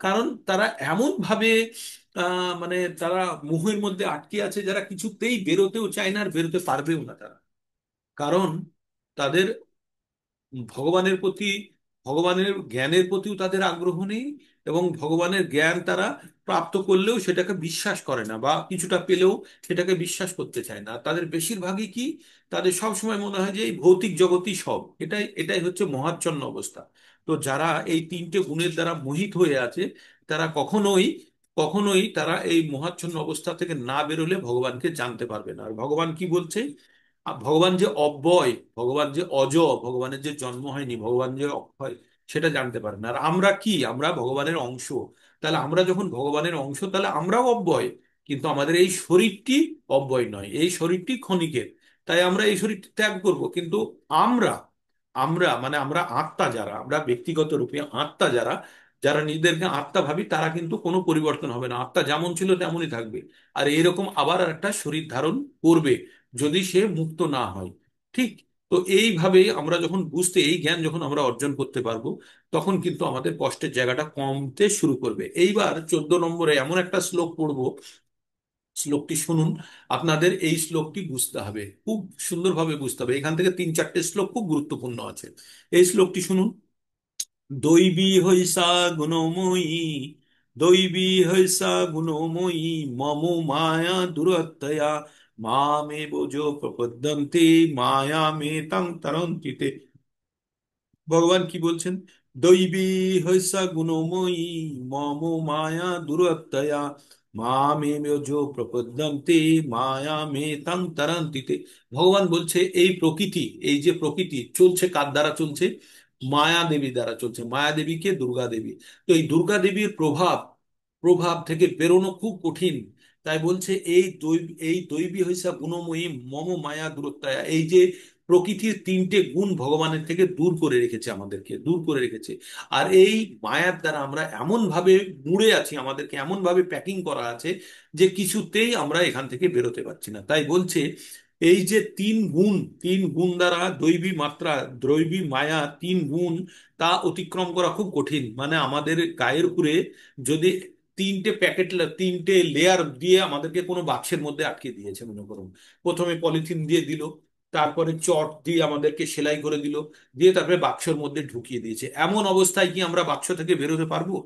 কারণ তারা এমন ভাবে মানে তারা মোহের মধ্যে আটকে আছে, যারা কিছুতেই বেরোতেও চায় না, আর বেরোতে পারবেও না তারা। কারণ তাদের ভগবানের প্রতি, ভগবানের জ্ঞানের প্রতিও তাদের আগ্রহ নেই, এবং ভগবানের জ্ঞান তারা প্রাপ্ত করলেও সেটাকে বিশ্বাস করে না, বা কিছুটা পেলেও সেটাকে বিশ্বাস করতে চায় না। তাদের বেশিরভাগই কি, তাদের সব সময় মনে হয় যে এই ভৌতিক জগতই সব, এটাই এটাই হচ্ছে মহাচ্ছন্ন অবস্থা। তো যারা এই তিনটে গুণের দ্বারা মোহিত হয়ে আছে, তারা কখনোই কখনোই তারা এই মহাচ্ছন্ন অবস্থা থেকে না বেরোলে ভগবানকে জানতে পারবে না। আর ভগবান কি বলছে? ভগবান যে অব্যয়, ভগবান যে অজ, ভগবানের যে জন্ম হয়নি, ভগবান যে অক্ষয়, সেটা জানতে পারে না। আর আমরা কি, আমরা ভগবানের অংশ। তাহলে আমরা যখন ভগবানের অংশ, তাহলে আমরাও অব্যয়। কিন্তু আমাদের এই শরীরটি অব্যয় নয়, এই শরীরটি ক্ষণিকের। তাই আমরা এই শরীরটি ত্যাগ করব। কিন্তু আমরা আমরা মানে আমরা আত্মা যারা, আমরা ব্যক্তিগত রূপে আত্মা যারা, যারা নিজেদেরকে আত্মা ভাবি, তারা কিন্তু কোনো পরিবর্তন হবে না। আত্মা যেমন ছিল তেমনই থাকবে। আর এরকম আবার আর একটা শরীর ধারণ করবে, যদি সে মুক্ত না হয়। ঠিক। তো এইভাবে আমরা যখন এই জ্ঞান যখন আমরা অর্জন করতে পারবো, তখন কিন্তু আমাদের কষ্টের জায়গাটা কমতে শুরু করবে। এইবার 14 নম্বরে এমন একটা শ্লোক পড়বো, শ্লোকটি শুনুন। আপনাদের এই শ্লোকটি বুঝতে হবে, খুব সুন্দরভাবে বুঝতে হবে। এখান থেকে 3-4টে শ্লোক খুব গুরুত্বপূর্ণ আছে। এই শ্লোকটি শুনুন। দৈবী হৈসা গুণময়ী, দৈবী হৈসা গুণময়ী, মম মায়া দুরত্যয়া, মামে বোজো প্রপদ্যন্তে, মায়া মে তাং তরন্তি তে। ভগবান কি বলছেন? দৈবী হৈসা গুণময়ী, মম মায়া দুরত্যয়া, মামেজ প্রপদ্যন্তে, মায়া মে তাং তরন্তি তে। ভগবান বলছে এই প্রকৃতি, এই যে প্রকৃতি চলছে কার দ্বারা চলছে? মায়া দেবী দ্বারা চলছে। মায়া দেবীকে দুর্গা দেবী। তো এই দুর্গা দেবীর প্রভাব, প্রভাব থেকে বেরোনো খুব কঠিন। তাই বলছে এই দৈবী হৈসা গুণময়ী, মম মায়া দূরত্বয়া, এই যে প্রকৃতির তিনটে গুণ ভগবানের থেকে দূর করে রেখেছে, আমাদেরকে দূর করে রেখেছে। আর এই মায়ার দ্বারা আমরা এমন ভাবে মুড়ে আছি, আমাদেরকে এমন ভাবে প্যাকিং করা আছে, যে কিছুতেই আমরা এখান থেকে বেরোতে পারছি না। তাই বলছে এই যে তিন গুণ, তিন গুণ দ্বারা দৈবী মাত্রা, দৈবী মায়া, তিন গুণ, তা অতিক্রম করা খুব কঠিন। মানে আমাদের গায়ের উপরে যদি তিনটে প্যাকেট, তিনটে লেয়ার দিয়ে আমাদেরকে কোনো বাক্সের মধ্যে আটকে দিয়েছে মনে করুন। প্রথমে পলিথিন দিয়ে দিল, তারপরে চট দিয়ে আমাদেরকে সেলাই করে দিল, দিয়ে তারপরে বাক্সের মধ্যে ঢুকিয়ে দিয়েছে। এমন অবস্থায় কি আমরা বাক্স থেকে বেরোতে পারবো?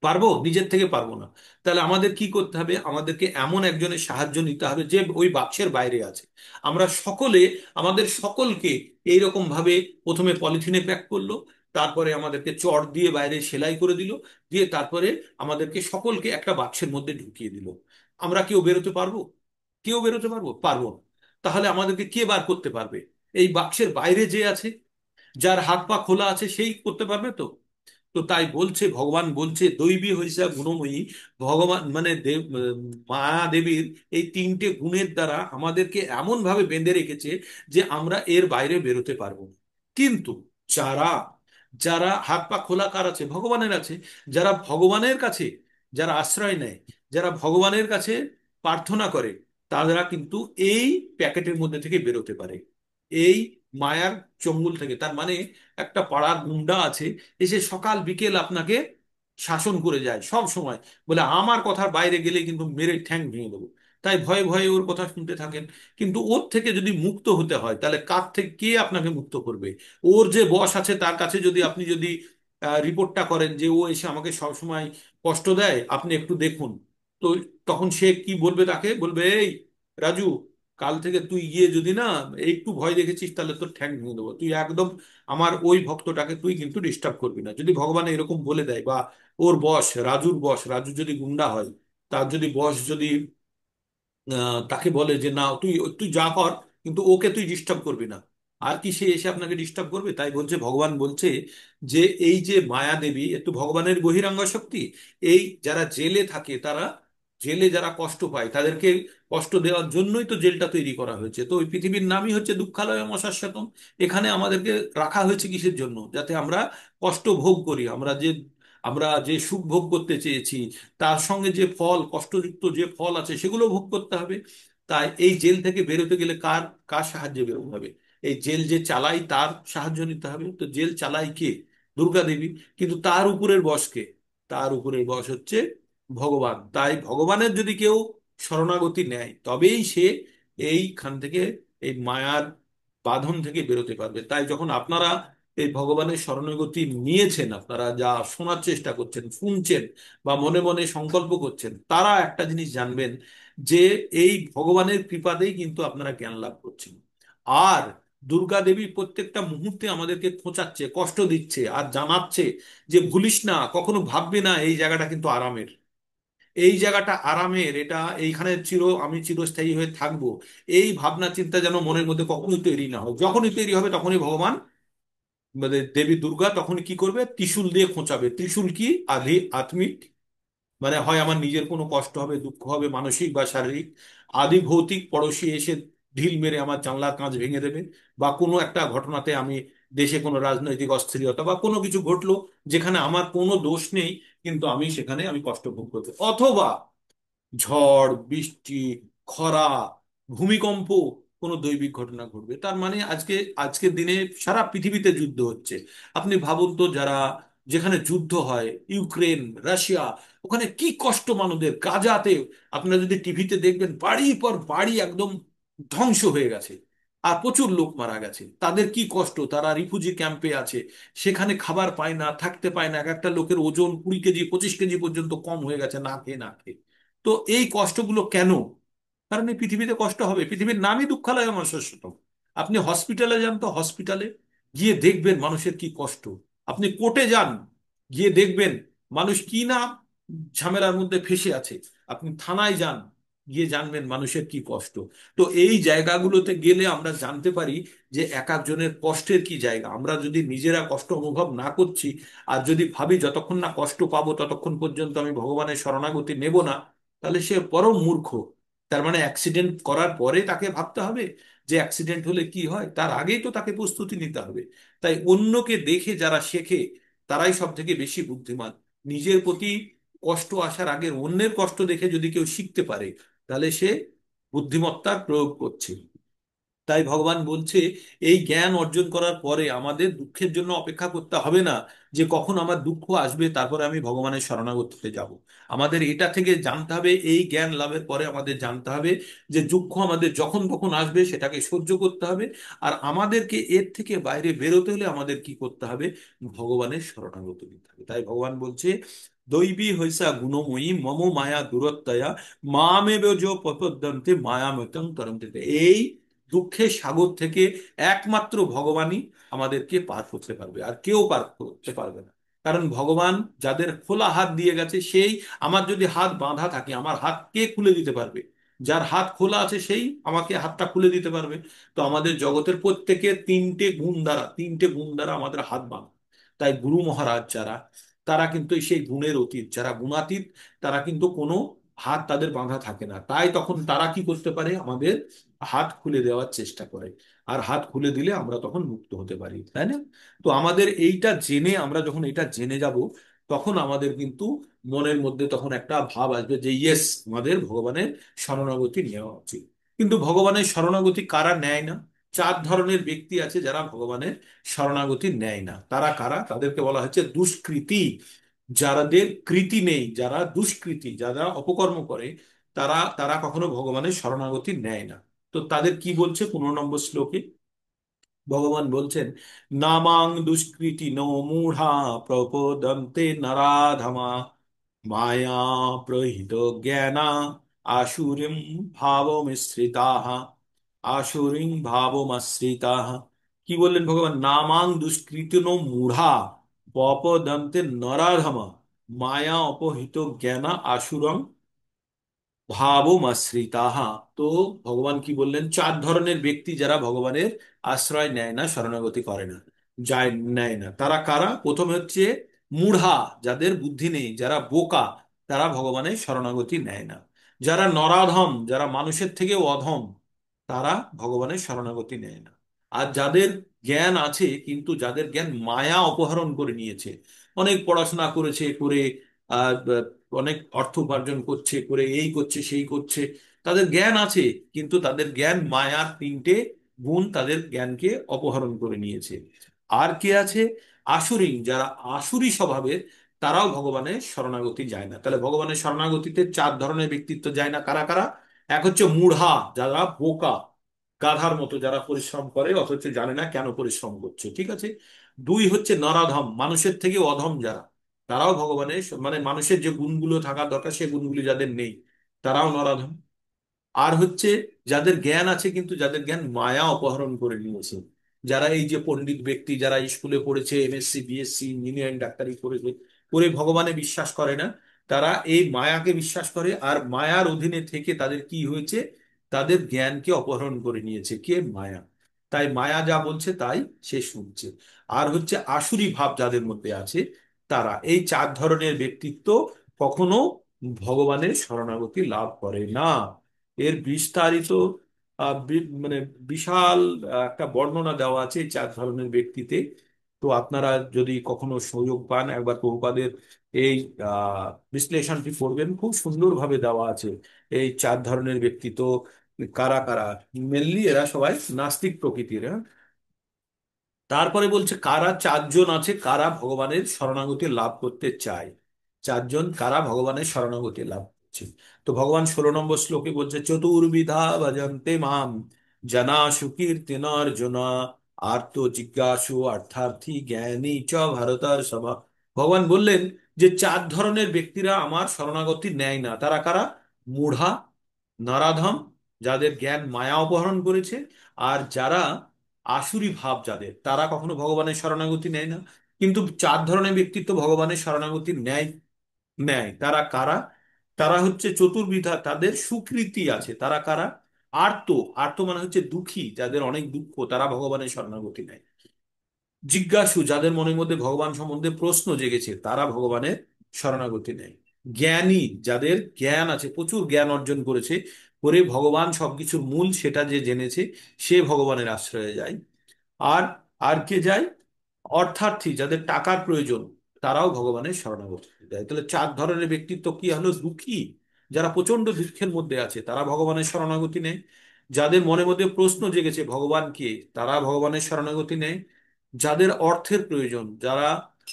পারবো? নিজের থেকে পারবো না। তাহলে আমাদের কি করতে হবে? আমাদেরকে এমন একজনের সাহায্য নিতে হবে যে ওই বাক্সের বাইরে আছে। আমরা সকলে, আমাদের সকলকে এইরকম ভাবে প্রথমে পলিথিনে প্যাক করলো, তারপরে আমাদেরকে চট দিয়ে বাইরে সেলাই করে দিল, দিয়ে তারপরে আমাদেরকে সকলকে একটা বাক্সের মধ্যে ঢুকিয়ে দিল। আমরা কেউ বেরোতে পারবো? কেউ বেরোতে পারবো? পারবো না। তাহলে আমাদেরকে কে বার করতে পারবে? এই বাক্সের বাইরে যে আছে, যার হাত পা খোলা আছে, সেই করতে পারবে তো? তো তাই বলছে, ভগবান বলছে দৈবী হইসা গুণময়ী, ভগবান মানে দেব, মায়া দেবীর এই তিনটে গুণের দ্বারা আমাদেরকে এমন ভাবে বেঁধে রেখেছে যে আমরা এর বাইরে বেরোতে পারবো না। কিন্তু যারা, যারা হাত পা খোলা কার আছে? ভগবানের আছে। যারা ভগবানের কাছে, যারা আশ্রয় নেয়, যারা ভগবানের কাছে প্রার্থনা করে, তারা কিন্তু এই প্যাকেটের মধ্যে থেকে বেরোতে পারে, এই মায়ার চঙ্গুল থেকে। তার মানে একটা পাড়ার গুন্ডা আছে, এসে সকাল বিকেল আপনাকে শাসন করে যায় সব সময়, বলে আমার কথার বাইরে গেলে কিন্তু মেরে ঠ্যাং ভেঙে দেবো। তাই ভয়ে ভয়ে ওর কথা শুনতে থাকেন। কিন্তু ওর থেকে যদি মুক্ত হতে হয়, তাহলে কার থেকে, কে আপনাকে মুক্ত করবে? ওর যে বস আছে তার কাছে যদি আপনি যদি রিপোর্টটা করেন যে ও এসে আমাকে সব সময় কষ্ট দেয়, আপনি একটু দেখুন, তো তখন সে কি বলবে? তাকে বলবে, এই রাজু, কাল থেকে তুই গিয়ে যদি না একটু ভয় দেখেছিস, তাহলে তোর ঠ্যাং ভেঙে দেবো। তুই একদম আমার ওই ভক্তটাকে তুই কিন্তু ডিস্টার্ব করবি না। যদি ভগবান এরকম বলে দেয়, বা ওর বস, রাজুর বস, রাজু যদি গুন্ডা হয়, তার যদি বস যদি তাকে বলে যে না, তুই তুই যা কর, কিন্তু ওকে তুই ডিস্টার্ব করবি না, আর কি সে এসে আপনাকে ডিস্টার্ব করবে? তাই বলছে, ভগবান বলছে যে এই যে মায়া দেবী একটু ভগবানের বহিরাঙ্গ শক্তি। এই যারা জেলে থাকে, তারা জেলে যারা কষ্ট পায়, তাদেরকে কষ্ট দেওয়ার জন্যই তো জেলটা তৈরি করা হয়েছে। তো ওই পৃথিবীর নামই হচ্ছে দুঃখালয় মশাশ্বতম। এখানে আমাদেরকে রাখা হয়েছে কিসের জন্য? যাতে আমরা কষ্ট ভোগ করি। আমরা যে সুখ ভোগ করতে চেয়েছি, তার সঙ্গে যে ফল, কষ্টযুক্ত যে ফল আছে, সেগুলো ভোগ করতে হবে। তাই এই জেল থেকে বেরোতে গেলে কার কার সাহায্যে বেরোতে হবে? এই জেল যে চালাই তার সাহায্য নিতে হবে। তো জেল চালাই কে? দুর্গা দেবী। কিন্তু তার উপরের বস কে? তার উপরের বস হচ্ছে ভগবান। তাই ভগবানের যদি কেউ শরণাগতি নেয় তবেই সে এইখান থেকে, এই মায়ার বাঁধন থেকে বেরোতে পারবে। তাই যখন আপনারা এই ভগবানের শরণাগতি নিয়েছেন, আপনারা যা শোনার চেষ্টা করছেন, শুনছেন, বা মনে মনে সংকল্প করছেন, তারা একটা জিনিস জানবেন যে এই ভগবানের কৃপাতেই কিন্তু আপনারা জ্ঞান লাভ করছেন। আর দুর্গা দেবী প্রত্যেকটা মুহূর্তে আমাদেরকে খোঁচাচ্ছে, কষ্ট দিচ্ছে, আর জানাচ্ছে যে ভুলিস না, কখনো ভাববি না এই জায়গাটা কিন্তু আরামের। এই জায়গাটা আরামের, এটা এইখানে আমি চিরস্থায়ী হয়ে থাকবো। এই ভাবনা চিন্তা যেন মনের মধ্যে কখনোই তৈরি না হয়। যখনই তৈরি হবে তখনই ভগবান, মানে দেবী দুর্গা তখন কি করবে? ত্রিশূল দিয়ে খোঁচাবে। ত্রিশূল কি? আধ্যাত্মিক, মানে হয় আমার নিজের কোনো কষ্ট হবে, দুঃখ হবে, মানসিক বা শারীরিক। আদি ভৌতিক পড়োশি এসে ঢিল মেরে আমার জানলার কাঁচ ভেঙে দেবে। বা কোনো একটা ঘটনাতে, আমি দেশে কোনো রাজনৈতিক অস্থিরতা বা কোনো কিছু ঘটলো যেখানে আমার কোনো দোষ নেই, কিন্তু আমি সেখানে আমি কষ্ট ভোগ করতে, অথবা ঝড় বৃষ্টি, খরা, ভূমিকম্প, কোনো দৈবিক ঘটনা ঘটবে। তার মানে আজকের দিনে সারা পৃথিবীতে যুদ্ধ হচ্ছে। আপনি ভাবুন তো, যেখানে যুদ্ধ হয়, ইউক্রেন, রাশিয়া, ওখানে কি কষ্ট মানুষদের। গাজাতে আপনারা যদি টিভিতে দেখবেন, বাড়ির পর বাড়ি একদম ধ্বংস হয়ে গেছে, আর প্রচুর লোক মারা গেছে। তাদের কি কষ্ট, তারা রিফিউজি ক্যাম্পে আছে, সেখানে খাবার পায় না, থাকতে পায় না। এক একটা লোকের ওজন 20 কেজি 25 কেজি পর্যন্ত কম হয়ে গেছে না খেয়ে না খেয়ে। তো এই কষ্টগুলো কেন? কারণ এই পৃথিবীতে কষ্ট হবে। পৃথিবীর নামই দুঃখালয় মনুষ্যস্বতম। আপনি হসপিটালে যান, তো হসপিটালে গিয়ে দেখবেন মানুষের কি কষ্ট। আপনি কোর্টে যান, গিয়ে দেখবেন মানুষ কি না ঝামেলার মধ্যে ফেঁসে আছে। আপনি থানায় যান, গিয়ে জানবেন মানুষের কি কষ্ট। তো এই জায়গাগুলোতে গেলে আমরা জানতে পারি যে এক একজনের কষ্টের কি জায়গা। আমরা যদি নিজেরা কষ্ট অনুভব না করছি, আর যদি ভাবি যতক্ষণ না কষ্ট পাবো ততক্ষণ পর্যন্ত আমি ভগবানের শরণাগতি নেব না, তাহলে সে পরম মূর্খ। তার মানে অ্যাক্সিডেন্ট করার পরে তাকে ভাবতে হবে যে অ্যাক্সিডেন্ট হলে কি হয়, তার আগেই তো তাকে প্রস্তুতি নিতে হবে। তাই অন্যকে দেখে যারা শেখে তারাই সব থেকে বেশি বুদ্ধিমান। নিজের প্রতি কষ্ট আসার আগে অন্যের কষ্ট দেখে যদি কেউ শিখতে পারে, তাহলে সে বুদ্ধিমত্তার প্রয়োগ করছে। তাই ভগবান বলছে, এই জ্ঞান অর্জন করার পরে আমাদের দুঃখের জন্য অপেক্ষা করতে হবে না, যে কখন আমার দুঃখ আসবে তারপরে আমি ভগবানের শরণাগতিতে যাব। আমাদের এটা থেকে জানতে হবে, এই জ্ঞান লাভের পরে আমাদের জানতে হবে যে দুঃখ আমাদের যখন তখন আসবে, সেটাকে সহ্য করতে হবে। আর আমাদেরকে এর থেকে বাইরে বেরোতে হলে আমাদের কি করতে হবে? ভগবানের শরণাগতি নিতে হবে। তাই ভগবান বলছে, দৈবী হইসা গুণময়ী মম মায়া দূরত্বয়া মামেব যো প্রপদ্যন্তে মায়ামৃতং তরন্তে। এই দুঃখের সাগর থেকে একমাত্র ভগবানই আমাদেরকে পার করতে পারবে, আর কেউ পার করতে পারবে না। কারণ ভগবান যাদের খোলা হাত দিয়ে গেছে, সেই, আমার যদি হাত বাঁধা থাকে, আমার হাত কে খুলে দিতে পারবে? যার হাত খোলা আছে সেই আমাকে হাতটা খুলে দিতে পারবে। তো আমাদের জগতের প্রত্যেকের তিনটে গুণ দ্বারা আমাদের হাত বাঁধা। তাই গুরু মহারাজ যারা, তারা কিন্তু সেই গুণের অতীত। যারা গুণাতীত, তারা কিন্তু কোনো হাত তাদের বাঁধা থাকে না। তাই তখন তারা কি করতে পারে? আমাদের হাত খুলে দেওয়ার চেষ্টা করে। আর হাত খুলে দিলে আমরা তখন মুক্ত হতে পারি, তাই না? তো আমাদের এইটা জেনে, আমরা যখন এটা জেনে যাব, তখন আমাদের কিন্তু মনের মধ্যে তখন একটা ভাব আসবে যে ইয়েস, আমাদের ভগবানের শরণাগতি নেওয়া উচিত। কিন্তু ভগবানের শরণাগতি কারা নেয় না? 4 ধরনের ব্যক্তি আছে যারা ভগবানের শরণাগতি নেয় না। তারা কারা? তাদেরকে বলা হচ্ছে দুষ্কৃতী। যাদের কৃতি নেই, যারা দুষ্কৃতী, যারা অপকর্ম করে, তারা তারা কখনো ভগবানের শরণাগতি নেয় না। তো তাদের কি বলছে 15 নম্বর শ্লোকে? ভগবান বলছেন, নামাং দুষ্কৃতি নো মূঢ়া প্রপদন্তে নরাধমা মায়া প্রহিত জ্ঞানা আসুরিম ভাবমিশ্রিতাহ। আসুরিং ভাবমাশ্রিতাহ। কি বললেন ভগবান? নামাং দুষ্কৃতি নো মূঢ়া প্রপদন্তে নরাধমা মায়া অপহৃত জ্ঞানা আসুরং ভাবমাশ্রিতাহা। তো ভগবান কি বললেন? 4 ধরনের ব্যক্তি যারা ভগবানের আশ্রয় নেয় না, শরণাগতি করে না, যায় নেয় না, তারা কারা? প্রথমে হচ্ছে মূঢ়া, যাদের বুদ্ধি নেই, যারা বোকা, তারা ভগবানের শরণাগতি নেয় না। যারা নরাধম, যারা মানুষের থেকেও অধম, তারা ভগবানের শরণাগতি নেয় না। আর যাদের জ্ঞান আছে, কিন্তু যাদের জ্ঞান মায়া অপহরণ করে নিয়েছে, অনেক পড়াশোনা করেছে, করে অনেক অর্থ উপার্জন করছে, করে এই করছে সেই করছে, তাদের জ্ঞান আছে, কিন্তু তাদের জ্ঞান মায়ার তিনটে গুণ তাদের জ্ঞানকে অপহরণ করে নিয়েছে। আর কে আছে? আসুরিং, যারা আসুরি স্বভাবের, তারাও ভগবানের শরণাগতি যায় না। তাহলে ভগবানের শরণাগতিতে চার ধরনের ব্যক্তিত্ব যায় না। কারা কারা? এক হচ্ছে মূঢ়া, যারা বোকা, গাধার মতো, যারা পরিশ্রম করে অথচ জানে না কেন পরিশ্রম করছে, ঠিক আছে। দুই হচ্ছে নরাধম, মানুষের থেকে অধম যারা, তারাও ভগবানের মানে মানুষের যে গুণগুলো থাকা দরকার সে গুণগুলি যাদের নেই, তারাও নরাধম। আর হচ্ছে যাদের জ্ঞান আছে কিন্তু যাদের জ্ঞান মায়া অপহরণ করে নিয়েছে, যারা এই যে পণ্ডিত ব্যক্তি, যারা স্কুলে পড়েছে, এমএসসি বিএসসি ইঞ্জিনিয়ারিং ডাক্তারি করেছে, করে ভগবানে বিশ্বাস করে না, তারা এই মায়াকে বিশ্বাস করে। আর মায়ার অধীনে থেকে তাদের কি হয়েছে? তাদের জ্ঞানকে অপহরণ করে নিয়েছে কে? মায়া। তাই মায়া যা বলছে তাই সে শুনছে। আর হচ্ছে আসুরি ভাব যাদের মধ্যে আছে, তারা এই চার ধরনের ব্যক্তিত্ব কখনো ভগবানের শরণাগতি লাভ করে না। এর বিস্তারিত মানে বিশাল একটা বর্ণনা দেওয়া আছে এই চার ধরনের ব্যক্তিতে। তো আপনারা যদি কখনো সুযোগ পান, একবার প্রভুপাদের এই বিশ্লেষণটি পড়বেন, খুব সুন্দরভাবে দেওয়া আছে এই চার ধরনের ব্যক্তিত্ব কারা কারা। মেনলি এরা সবাই নাস্তিক প্রকৃতির, হ্যাঁ। তারপরে বলছে কারা চারজন আছে কারা ভগবানের শরণাগতি লাভ করতে চায়। চারজন কারা ভগবানের শরণাগতি লাভ করছে। তো ভগবান 16 নম্বর শ্লোকে বলছে চতুর্বিধা ভজন্তে মাম জানা সুকীর্তিন অর্জুনা আর্ত জিজ্ঞাসু অর্থার্থী জ্ঞানী চ ভারতার সভা। ভগবান বললেন যে চার ধরনের ব্যক্তিরা আমার শরণাগতি নেয় না। তারা কারা? মূঢ়া, নরাধম, যাদের জ্ঞান মায়া অপহরণ করেছে, আর যারা আসুরি ভাব যাদের, তারা কখনো ভগবানের শরণাগতি নেয় না। কিন্তু চার ধরনের ব্যক্তিত্ব ভগবানের শরণাগতি নেয়, নেয়। তারা কারা? তারা হচ্ছে চতুর্বিধা, তাদের সুকৃতি আছে। তারা কারা? আর্ত, আর্ত মানে হচ্ছে দুঃখী, যাদের অনেক দুঃখ, তারা ভগবানের শরণাগতি নেয়। জিজ্ঞাসু, যাদের মনের মধ্যে ভগবান সম্বন্ধে প্রশ্ন জেগেছে, তারা ভগবানের শরণাগতি নেয়। জ্ঞানী, যাদের জ্ঞান আছে, প্রচুর জ্ঞান অর্জন করেছে, করে ভগবান সবকিছুর মূল সেটা যে জেনেছে, সে ভগবানের আশ্রয়ে যায়। আর আর কে যায়? অর্থার্থী, যাদের টাকার প্রয়োজন, তারাও ভগবানের শরণাগতি দেয়। তাহলে চার ধরনের ব্যক্তিত্ব কি হলো? দুঃখী, যারা প্রচন্ড দুঃখের মধ্যে আছে, তারা ভগবানের শরণাগতি নেয়। যাদের মনের মধ্যে প্রশ্ন জেগেছে ভগবান কে, তারা ভগবানের শরণাগতি নেয়। যাদের অর্থের প্রয়োজন, যারা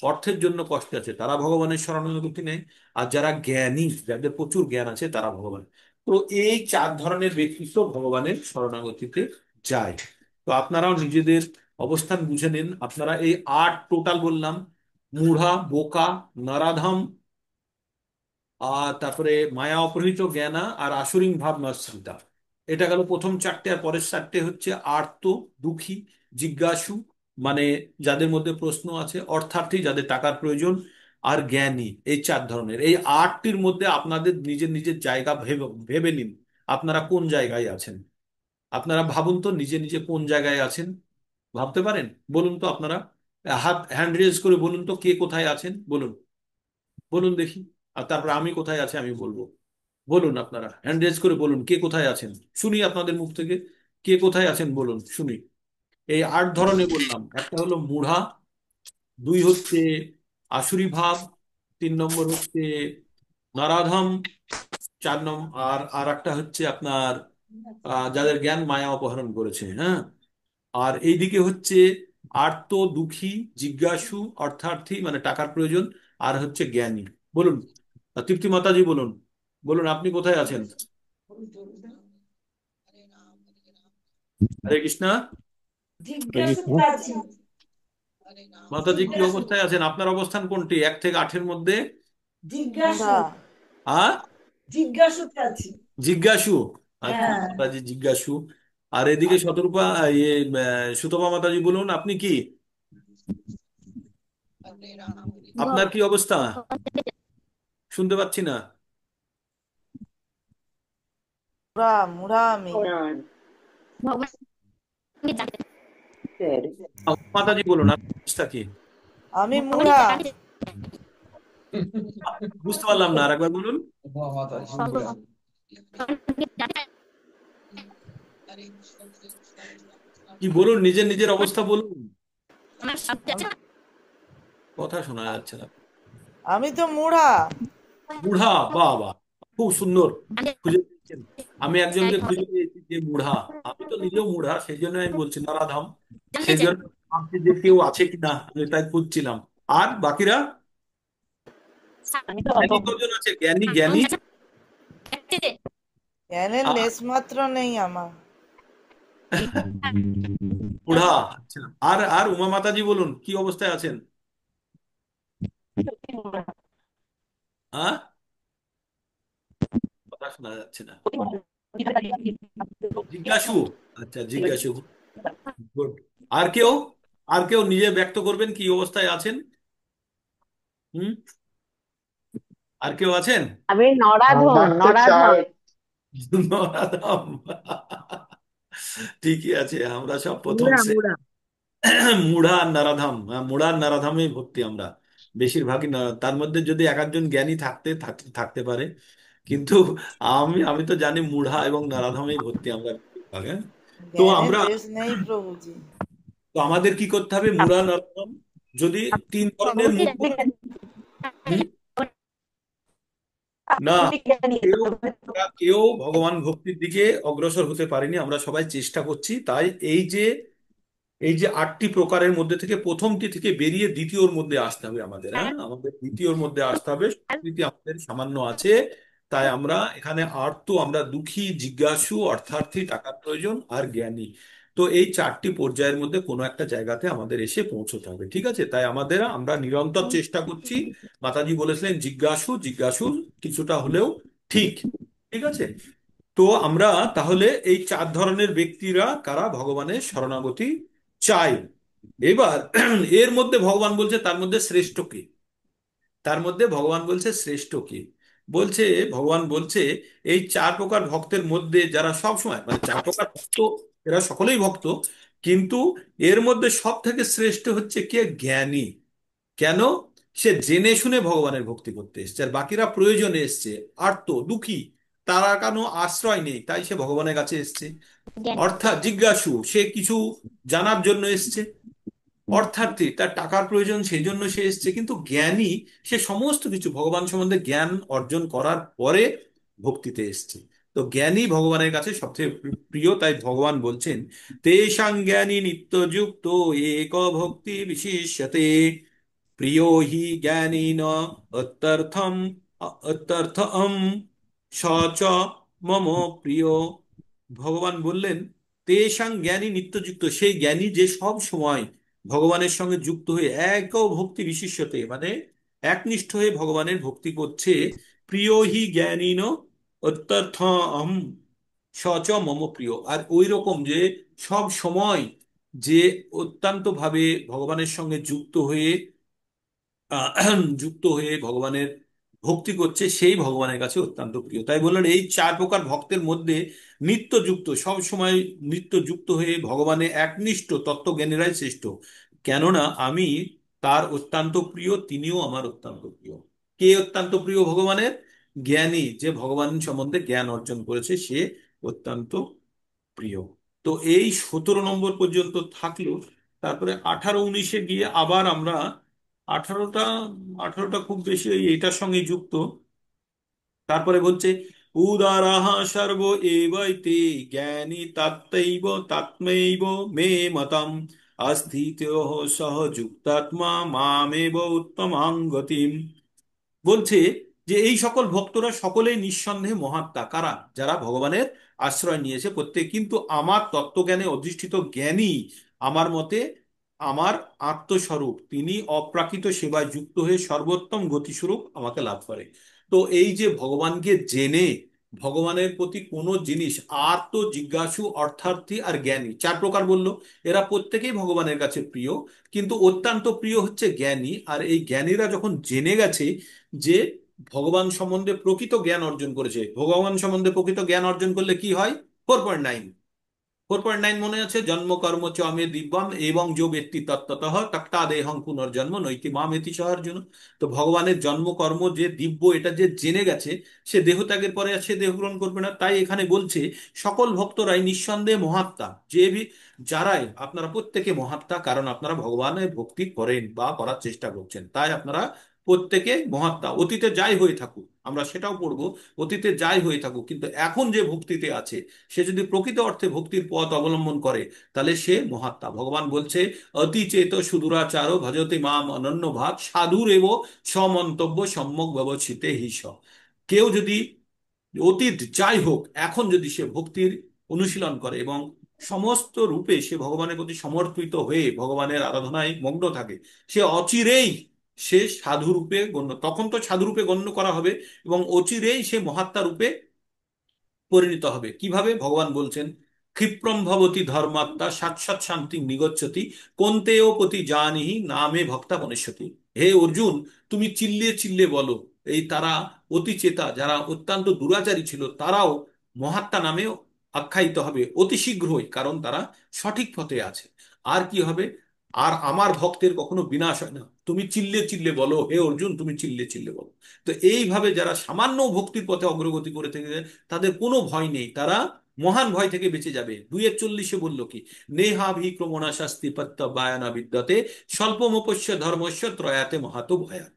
অর্থের জন্য কষ্টে আছে, তারা ভগবানের শরণাগতি নেয়। আর যারা জ্ঞানী, যাদের প্রচুর জ্ঞান আছে, তারা ভগবান। তো এই চার ধরনের ব্যক্তিত্ব ভগবানের শরণাগতিতে যায়। তো আপনারাও নিজেদের অবস্থান বুঝে নিন। আপনারা এই আট টোটাল বললাম, মূঢ়া, বোকা, নরাধম, আর তারপরে মায়া অপহৃত জ্ঞানা, আর আসুরিং ভাব নস্মিতা। এটা গেল প্রথম চারটে। আর পরের চারটে হচ্ছে আর্ত, দুঃখী, জিজ্ঞাসু, মানে যাদের মধ্যে প্রশ্ন আছে, অর্থার্থী, যাদের টাকার প্রয়োজন, আর জ্ঞানী। এই চার ধরনের, এই আটটির মধ্যে আপনাদের নিজের নিজের জায়গা ভেবে ভেবে নিন আপনারা কোন জায়গায় আছেন। আপনারা ভাবুন তো নিজে নিজে কোন জায়গায় আছেন। ভাবতে পারেন? বলুন তো আপনারা, হাত হ্যান্ড রেজ করে বলুন তো কে কোথায় আছেন, বলুন। বলুন দেখি। আর তারপর আমি কোথায় আছি আমি বলবো। বলুন, আপনারা হ্যান্ড রেজ করে বলুন কে কোথায় আছেন, শুনি আপনাদের মুখ থেকে। কে কোথায় আছেন বলুন, শুনি। এই আট ধরনের বললাম, একটা হলো মূঢ়া, দুই হচ্ছে আসুরি ভাব, 3 নম্বর হচ্ছে নরাধম, 4 নম্বর, আর আর একটা হচ্ছে আপনার যাদের জ্ঞান মায়া অপহরণ করেছে, হ্যাঁ। আর এইদিকে হচ্ছে আর্ত, দুঃখী, জিজ্ঞাসু, অর্থার্থী মানে টাকার প্রয়োজন, আর হচ্ছে জ্ঞানী। বলুন। তৃপ্তি মাতাজি বলুন। বলুন আপনি কোথায় আছেন? হরে কৃষ্ণা। জিজ্ঞাসুতে আছি। মাতাজি কি জিজ্ঞাসু, অবস্থায় আছেন? আপনার অবস্থান কোনটি 1 থেকে 8-এর মধ্যে? জিজ্ঞাসু, মুড়া। জিজ্ঞাসুতে আছি। জিজ্ঞাসু। আচ্ছা, হ্যাঁ, মাতাজি জিজ্ঞাসু। আর এদিকে শতরূপা, ইয়ে, সুতপা মাতাজি বলুন আপনি কি, আপনার কি অবস্থা? শুনতে পাচ্ছি না। মুড়া মুড়া আমি। ভগবান জানতেন। মাতাজি বলুন আপনার অবস্থা কি? আমি ভগবানই মুড়া। জানেন। বুঝতে পারলাম না, আরেকবার বলুন। ভগবানকে জানেন। কি বলুন, নিজের নিজের অবস্থা বলুন। আমার শব্দ আছে না? কথা শোনা যাচ্ছে না। আমি তো মুড়া। বুড়া, বাহ বাহ, খুব সুন্দর। খুঁজে আমি একজনকে খুঁজে পেয়েছি যে মুঢ়া। আমি তো নিজেও মুঢ়া, সেই জন্য আমি বলছি নরাধাম। সেই জন্য ভাবছি যে কেউ আছে কিনা, আমি তাই খুঁজছিলাম। আর বাকিরা জ্ঞানী কজন আছে? জ্ঞানী জ্ঞানী জ্ঞানের আর লেশ মাত্র নেই আমার। মুঢ়া। আচ্ছা, আর আর উমা মাতাজি বলুন, কি অবস্থায় আছেন? হ্যাঁ, কথা শোনা যাচ্ছে না। জিজ্ঞাসু। আচ্ছা, জিজ্ঞাসু। গুড। আর কেউ? আর কেউ নিজে ব্যক্ত করবেন কি অবস্থায় আছেন? হুম, আর কেউ আছেন? আমি নরাধম ডাকতে নরাধম। চাই। নরাধম। ঠিকই আছে, আমরা সব প্রথম মুড়া সে মুড়া। মুঢ়া আর নারাধাম। হ্যাঁ, মুঢ়া আর নারাধামেই ভর্তি আমরা বেশিরভাগই তার মধ্যে যদি এক একজন জ্ঞানী থাকতে পারে, কিন্তু আমি তো জানি মুঢ়া এবং নারাধামেই ভর্তি আমরা বেশিরভাগ, হ্যাঁ। তো জ্ঞানের আমরা লেশ নেই প্রভুজি। তো আমাদের কি করতে হবে? মুঢ়া নারাধাম যদি তিন ধরনের আপনি মূর্খ। হুম, না, আপনি জ্ঞানী। কেউ আমরা কেউ ভগবান ভক্তির দিকে অগ্রসর হতে পারিনি, আমরা সবাই চেষ্টা করছি। তাই এই যে 8টি প্রকারের মধ্যে থেকে প্রথমটি থেকে বেরিয়ে দ্বিতীয়র মধ্যে আসতে হবে আমাদের, হ্যাঁ, আমাদের দ্বিতীয়র মধ্যে আসতে হবে। সংস্কৃতি আমাদের সামান্য আছে, তাই আমরা এখানে আর্ত, আমরা দুঃখী, জিজ্ঞাসু, অর্থার্থী, টাকার প্রয়োজন, আর জ্ঞানী। তো এই 4টি পর্যায়ের মধ্যে কোনো একটা জায়গাতে আমাদের এসে পৌঁছতে হবে, ঠিক আছে? তাই আমরা নিরন্তর চেষ্টা করছি। মাতাজি বলেছিলেন জিজ্ঞাসু জিজ্ঞাসু, কিছুটা হলেও ঠিক, ঠিক আছে। তো আমরা তাহলে এই 4 ধরনের ব্যক্তিরা কারা? ভগবানের শরণাগতি চাই। এবার এর মধ্যে ভগবান বলছে তার মধ্যে শ্রেষ্ঠ কে? তার মধ্যে ভগবান বলছে শ্রেষ্ঠ কে? বলছে, ভগবান বলছে এই 4 প্রকার ভক্তের মধ্যে যারা সব সময়, মানে 4 প্রকার ভক্ত, এরা সকলেই ভক্ত, কিন্তু এর মধ্যে সব থেকে শ্রেষ্ঠ হচ্ছে কে? জ্ঞানী। কেন? সে জেনে শুনে ভগবানের ভক্তি করতে এসছে, আর বাকিরা প্রয়োজনে এসছে, আর্ত, দুঃখী, তারা কোনো আশ্রয় নেই, তাই সে ভগবানের কাছে এসছে। অর্থাৎ জিজ্ঞাসু, সে কিছু জানার জন্য এসছে। অর্থার্থী, তার টাকার প্রয়োজন, সেই জন্য সে এসছে। কিন্তু জ্ঞানী, সে সমস্ত কিছু ভগবান সম্বন্ধে জ্ঞান অর্জন করার পরে ভক্তিতে এসছে। তো জ্ঞানী ভগবানের কাছে সবচেয়ে প্রিয়, তাই ভগবান বলছেন তেষাং জ্ঞানী নিত্যযুক্ত এক ভক্তি বিশিষ্যতে প্রিয় হি জ্ঞানীন অত্যর্থম অত্যর্থম স চ মম প্রিয়। ভগবান বললেন তেষাং জ্ঞানী নিত্যযুক্ত, সেই জ্ঞানী যে সব সময় ভগবানের সঙ্গে যুক্ত হয়ে এক ভক্তি বিশিষ্যতে, মানে একনিষ্ঠ হয়ে ভগবানের ভক্তি করছে। প্রিয় হি জ্ঞানীন অত্যর্থম স চ মম প্রিয়। আর ওই রকম যে সব সময় যে অত্যন্ত ভাবে ভগবানের সঙ্গে যুক্ত হয়ে ভগবানের ভক্তি করছে, সেই ভগবানের কাছে অত্যন্ত প্রিয়। তাই বললেন এই 4 প্রকার ভক্তের মধ্যে নিত্যযুক্ত, সব সময় নিত্যযুক্ত হয়ে ভগবানে একনিষ্ঠ তত্ত্বজ্ঞানীরাই শ্রেষ্ঠ। কেননা আমি তার অত্যন্ত প্রিয়, তিনিও আমার অত্যন্ত প্রিয়। কে অত্যন্ত প্রিয় ভগবানের? জ্ঞানী, যে ভগবান সম্বন্ধে জ্ঞান অর্জন করেছে, সে অত্যন্ত প্রিয়। তো এই 17 নম্বর পর্যন্ত থাকলো। তারপরে 18 19-এ গিয়ে আবার আমরা 18টা 18টা খুব বেশি এইটার সঙ্গে যুক্ত। তারপরে বলছে উদারাহ সর্ব এবৈতে জ্ঞানী তাত্ত্বৈব তাত্মৈব মে মতম আস্থিতো সহ যুক্তাত্মা মামেব উত্তমাং গতিম। বলছে যে এই সকল ভক্তরা সকলেই নিঃসন্দেহে মহাত্মা। কারা? যারা ভগবানের আশ্রয় নিয়েছে প্রত্যেক, কিন্তু আমার তত্ত্বজ্ঞানে অধিষ্ঠিত জ্ঞানী আমার মতে আমার আত্মস্বরূপ, তিনি অপ্রাকৃত সেবায় যুক্ত হয়ে সর্বোত্তম গতিস্বরূপ আমাকে লাভ করে। তো এই যে ভগবানকে জেনে ভগবানের প্রতি কোনো জিনিস, আর্ত, জিজ্ঞাসু, অর্থার্থী আর জ্ঞানী, 4 প্রকার বললো, এরা প্রত্যেকেই ভগবানের কাছে প্রিয়। কিন্তু অত্যন্ত প্রিয় হচ্ছে জ্ঞানী। আর এই জ্ঞানীরা যখন জেনে গেছে যে ভগবান সম্বন্ধে প্রকৃত জ্ঞান অর্জন করেছে, ভগবান সম্বন্ধে প্রকৃত জ্ঞান অর্জন করলে কি হয়? 4.9, 4.9 মনে আছে? জন্ম কর্ম চ মে দিব্যম এবং যো ব্যক্তি তত্ত্বতঃ তক্তা দেহং পুনর্জন্ম নৈতি মাম এতি সহ অর্জুন। তো ভগবানের জন্ম কর্ম যে দিব্য, এটা যে জেনে গেছে, সে দেহ ত্যাগের পরে আর সে দেহ গ্রহণ করবে না। তাই এখানে বলছে সকল ভক্তরাই নিঃসন্দেহে মহাত্মা। যারাই আপনারা প্রত্যেকে মহাত্মা, কারণ আপনারা ভগবানের ভক্তি করেন বা করার চেষ্টা করছেন, তাই আপনারা প্রত্যেকে মহাত্মা। অতীতে যাই হয়ে থাকুক, আমরা সেটাও পড়বো। অতীতে যাই হয়ে থাকুক, কিন্তু এখন যে ভক্তিতে আছে, সে যদি প্রকৃত অর্থে ভক্তির পথ অবলম্বন করে, তাহলে সে মহাত্মা। ভগবান বলছে, অতি চেত সুদূরাচারো ভজতে মাম অনন্য ভাগ সাধুর এব সমন্তব্য সম্যক ব্যবচ্ছিতে হিস। কেউ যদি অতীত যাই হোক, এখন যদি সে ভক্তির অনুশীলন করে এবং সমস্ত রূপে সে ভগবানের প্রতি সমর্পিত হয়ে ভগবানের আরাধনায় মগ্ন থাকে, সে অচিরেই সে সাধু রূপে গণ্য, তখন তো সাধু রূপে গণ্য করা হবে, এবং অচিরেই সে মহাত্মা রূপে পরিণত হবে। কিভাবে? ভগবান বলছেন, ক্ষিপ্রম ভবতি ধর্মাত্মা সাক্ষাৎ শান্তি নিগচ্ছতি কোন্তেয় পতি জানিহি নামে ভক্তা বনেশ্বতি। হে অর্জুন, তুমি চিল্লিয়ে চিল্লিয়ে বলো, এই তারা অতি চেতা যারা অত্যন্ত দুরাচারী ছিল, তারাও মহাত্মা নামে আখ্যায়িত হবে অতি শীঘ্রই, কারণ তারা সঠিক পথে আছে। আর কি হবে? আর আমার ভক্তের কখনো বিনাশ হয় না। তুমি চিল্লে চিল্লে বলো, হে অর্জুন, তুমি চিল্লে চিল্লে বলো। তো এইভাবে যারা সামান্য ভক্তির পথে অগ্রগতি করে থেকে তাদের কোনো ভয় নেই, তারা মহান ভয় থেকে বেঁচে যাবে। 2:41 বলল কি, নেহাভি ক্রমণা শাস্তি পত্য বায়ানা বিদ্যতে স্বল্পমপস্য ধর্মস্য ত্রয়াতে মহাতো ভয়া।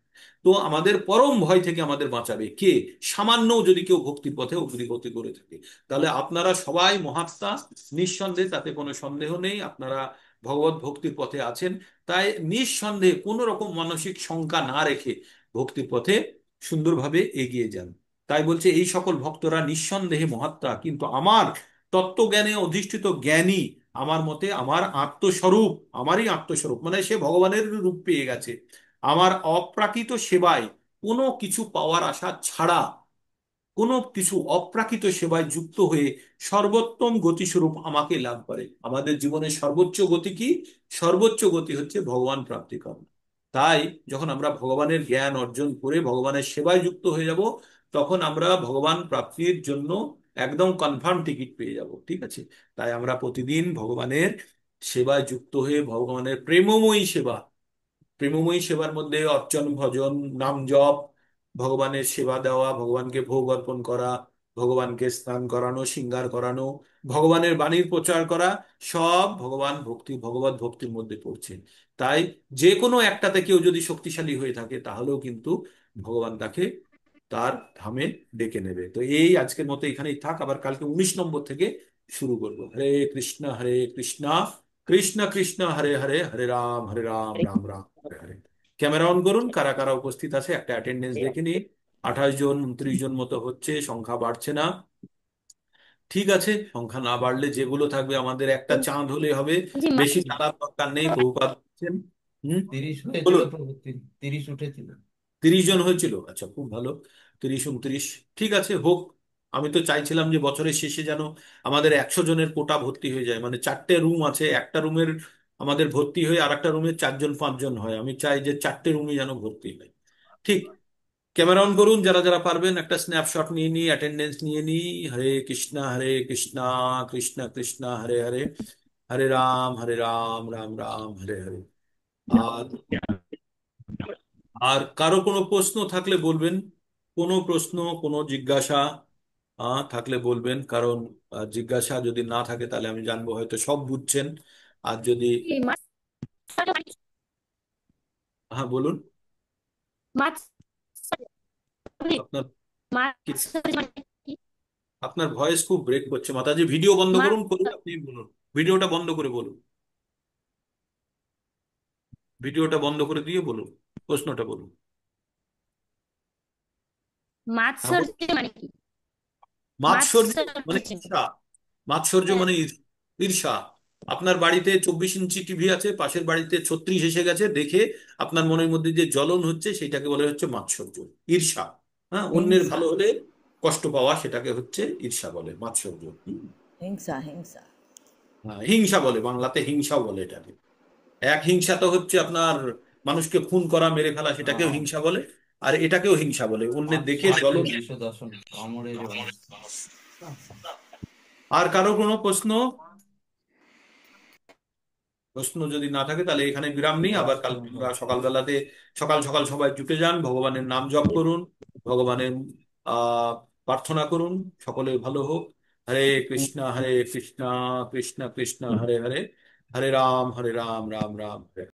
তো আমাদের পরম ভয় থেকে আমাদের বাঁচাবে কে? সামান্য যদি কেউ ভক্তির পথে অগ্রগতি করে থাকে। তাহলে আপনারা সবাই মহাত্মা, নিঃসন্দেহে, তাতে কোনো সন্দেহ নেই। আপনারা ভগবত ভক্তির পথে আছেন, তাই নিঃসন্দেহে কোনো রকম মানসিক শঙ্কা না রেখে ভক্তির পথে সুন্দরভাবে এগিয়ে যান। তাই বলছে, এই সকল ভক্তরা নিঃসন্দেহে মহাত্মা, কিন্তু আমার তত্ত্বজ্ঞানে অধিষ্ঠিত জ্ঞানী আমার মতে আমার আত্মস্বরূপ, আমারই আত্মস্বরূপ, মানে সে ভগবানের রূপ পেয়ে গেছে, আমার অপ্রাকৃত সেবায় কোনো কিছু পাওয়ার আশা ছাড়া, কোনো কিছু অপ্রাকৃত সেবায় যুক্ত হয়ে সর্বোত্তম গতিস্বরূপ আমাকে লাভ করে। আমাদের জীবনের সর্বোচ্চ গতি কি? সর্বোচ্চ গতি হচ্ছে ভগবান প্রাপ্তি করা। তাই যখন আমরা ভগবানের জ্ঞান অর্জন করে ভগবানের সেবায় যুক্ত হয়ে যাব, তখন আমরা ভগবান প্রাপ্তির জন্য একদম কনফার্ম টিকিট পেয়ে যাব। ঠিক আছে? তাই আমরা প্রতিদিন ভগবানের সেবায় যুক্ত হয়ে ভগবানের প্রেমময়ী সেবা, প্রেমময়ী সেবার মধ্যে অর্চন, ভজন, নাম জপ, ভগবানের সেবা দেওয়া, ভগবানকে ভোগ অর্পণ করা, ভগবানকে স্নান করানো, শৃঙ্গার করানো, ভগবানের বাণীর প্রচার করা, সব ভগবান ভক্তি, ভগবত ভক্তির মধ্যে পড়ছে। তাই যে কোনো একটাতে কেউ যদি শক্তিশালী হয়ে থাকে, তাহলেও কিন্তু ভগবান তাকে তার ধামে ডেকে নেবে। তো এই আজকের মতো এখানেই থাক, আবার কালকে 19 নম্বর থেকে শুরু করবো। হরে কৃষ্ণ কৃষ্ণ কৃষ্ণ হরে হরে, হরে রাম রাম রাম হরে হরে। ক্যামেরা অন করুন, কারা কারা উপস্থিত আছে একটা অ্যাটেন্ডেন্স দেখে নি। 28 জন, 29 জন মতো হচ্ছে, সংখ্যা বাড়ছে না। ঠিক আছে, সংখ্যা না বাড়লে যেগুলো থাকবে, আমাদের একটা চাঁদ হলে হবে, জি বেশি টানার দরকার নেই। বহুপাত বলছেন। হুম, 30 হয়েছিল বলুন। প্রভু, 30 উঠেছিল। 30 জন হয়েছিল? আচ্ছা, খুব ভালো। 30, 29, ঠিক আছে, হোক। আমি তো চাইছিলাম যে বছরের শেষে যেন আমাদের 100 জনের কোটা ভর্তি হয়ে যায়, মানে 4টে রুম আছে, একটা রুমের আমাদের ভর্তি হয়ে আর একটা রুমে 4 জন 5 জন হয়। আমি চাই যে 4টে রুমই যেন ভর্তি হয়। ঠিক। ক্যামেরা অন করুন, যারা যারা পারবেন একটা স্ন্যাপশট নিয়ে নিই, অ্যাটেন্ডেন্স নিয়ে নিই। হরে কৃষ্ণ কৃষ্ণ কৃষ্ণ হরে হরে, হরে রাম রাম রাম হরে হরে। আর আর কারো কোনো প্রশ্ন থাকলে বলবেন। কোনো প্রশ্ন, কোনো জিজ্ঞাসা থাকলে বলবেন, কারণ জিজ্ঞাসা যদি না থাকে তাহলে আমি জানবো হয়তো সব বুঝছেন। আর যদি, মাছ হ্যাঁ বলুন। মাছ আপনার মাছ কি- আপনার ভয়েস খুব ব্রেক করছে মাতাজি। ভিডিও বন্ধ মাছ করুন, করুন, আপনি বলুন। ভিডিওটা বন্ধ করে বলুন, ভিডিওটা বন্ধ করে দিয়ে বলুন, প্রশ্নটা বলুন। হ্যাঁ বলুন। মাৎসর্য মানে কি? মাৎসর্য মানে মাৎসর্য ঈর্ষা। মাৎসর্য হ্যাঁ। মানে ঈর্ষা। আপনার বাড়িতে 24 ইঞ্চি টিভি আছে, পাশের বাড়িতে 36 এসে গেছে, দেখে আপনার মনের মধ্যে যে জ্বলন হচ্ছে, সেটাকে বলে হচ্ছে মাৎসর্য, ঈর্ষা। হ্যাঁ, অন্যের হিংসা। ভালো হলে কষ্ট পাওয়া, সেটাকে হচ্ছে ঈর্ষা বলে, মাৎসর্য। হিংসা হিংসা। হ্যাঁ, হিংসা বলে, বাংলাতে হিংসাও বলে এটাকে। এক হিংসা তো হচ্ছে আপনার মানুষকে খুন করা, মেরে ফেলা, সেটাকেও আহ, হিংসা বলে। আর এটাকেও হিংসা বলে, অন্যের দেখে মাৎসর্য জ্বলন। দেশ দর্শন কামড়ের অবস্থা। আর কারো কোনো প্রশ্ন? প্রশ্ন যদি না থাকে তাহলে এখানে বিরাম নিই, আবার কাল আমরা সকালবেলাতে সকাল সকাল সবাই জুটে যান, ভগবানের নাম জপ করুন, ভগবানের প্রার্থনা করুন, সকলের ভালো হোক। হরে কৃষ্ণ কৃষ্ণ কৃষ্ণ হরে হরে, হরে রাম রাম রাম হরে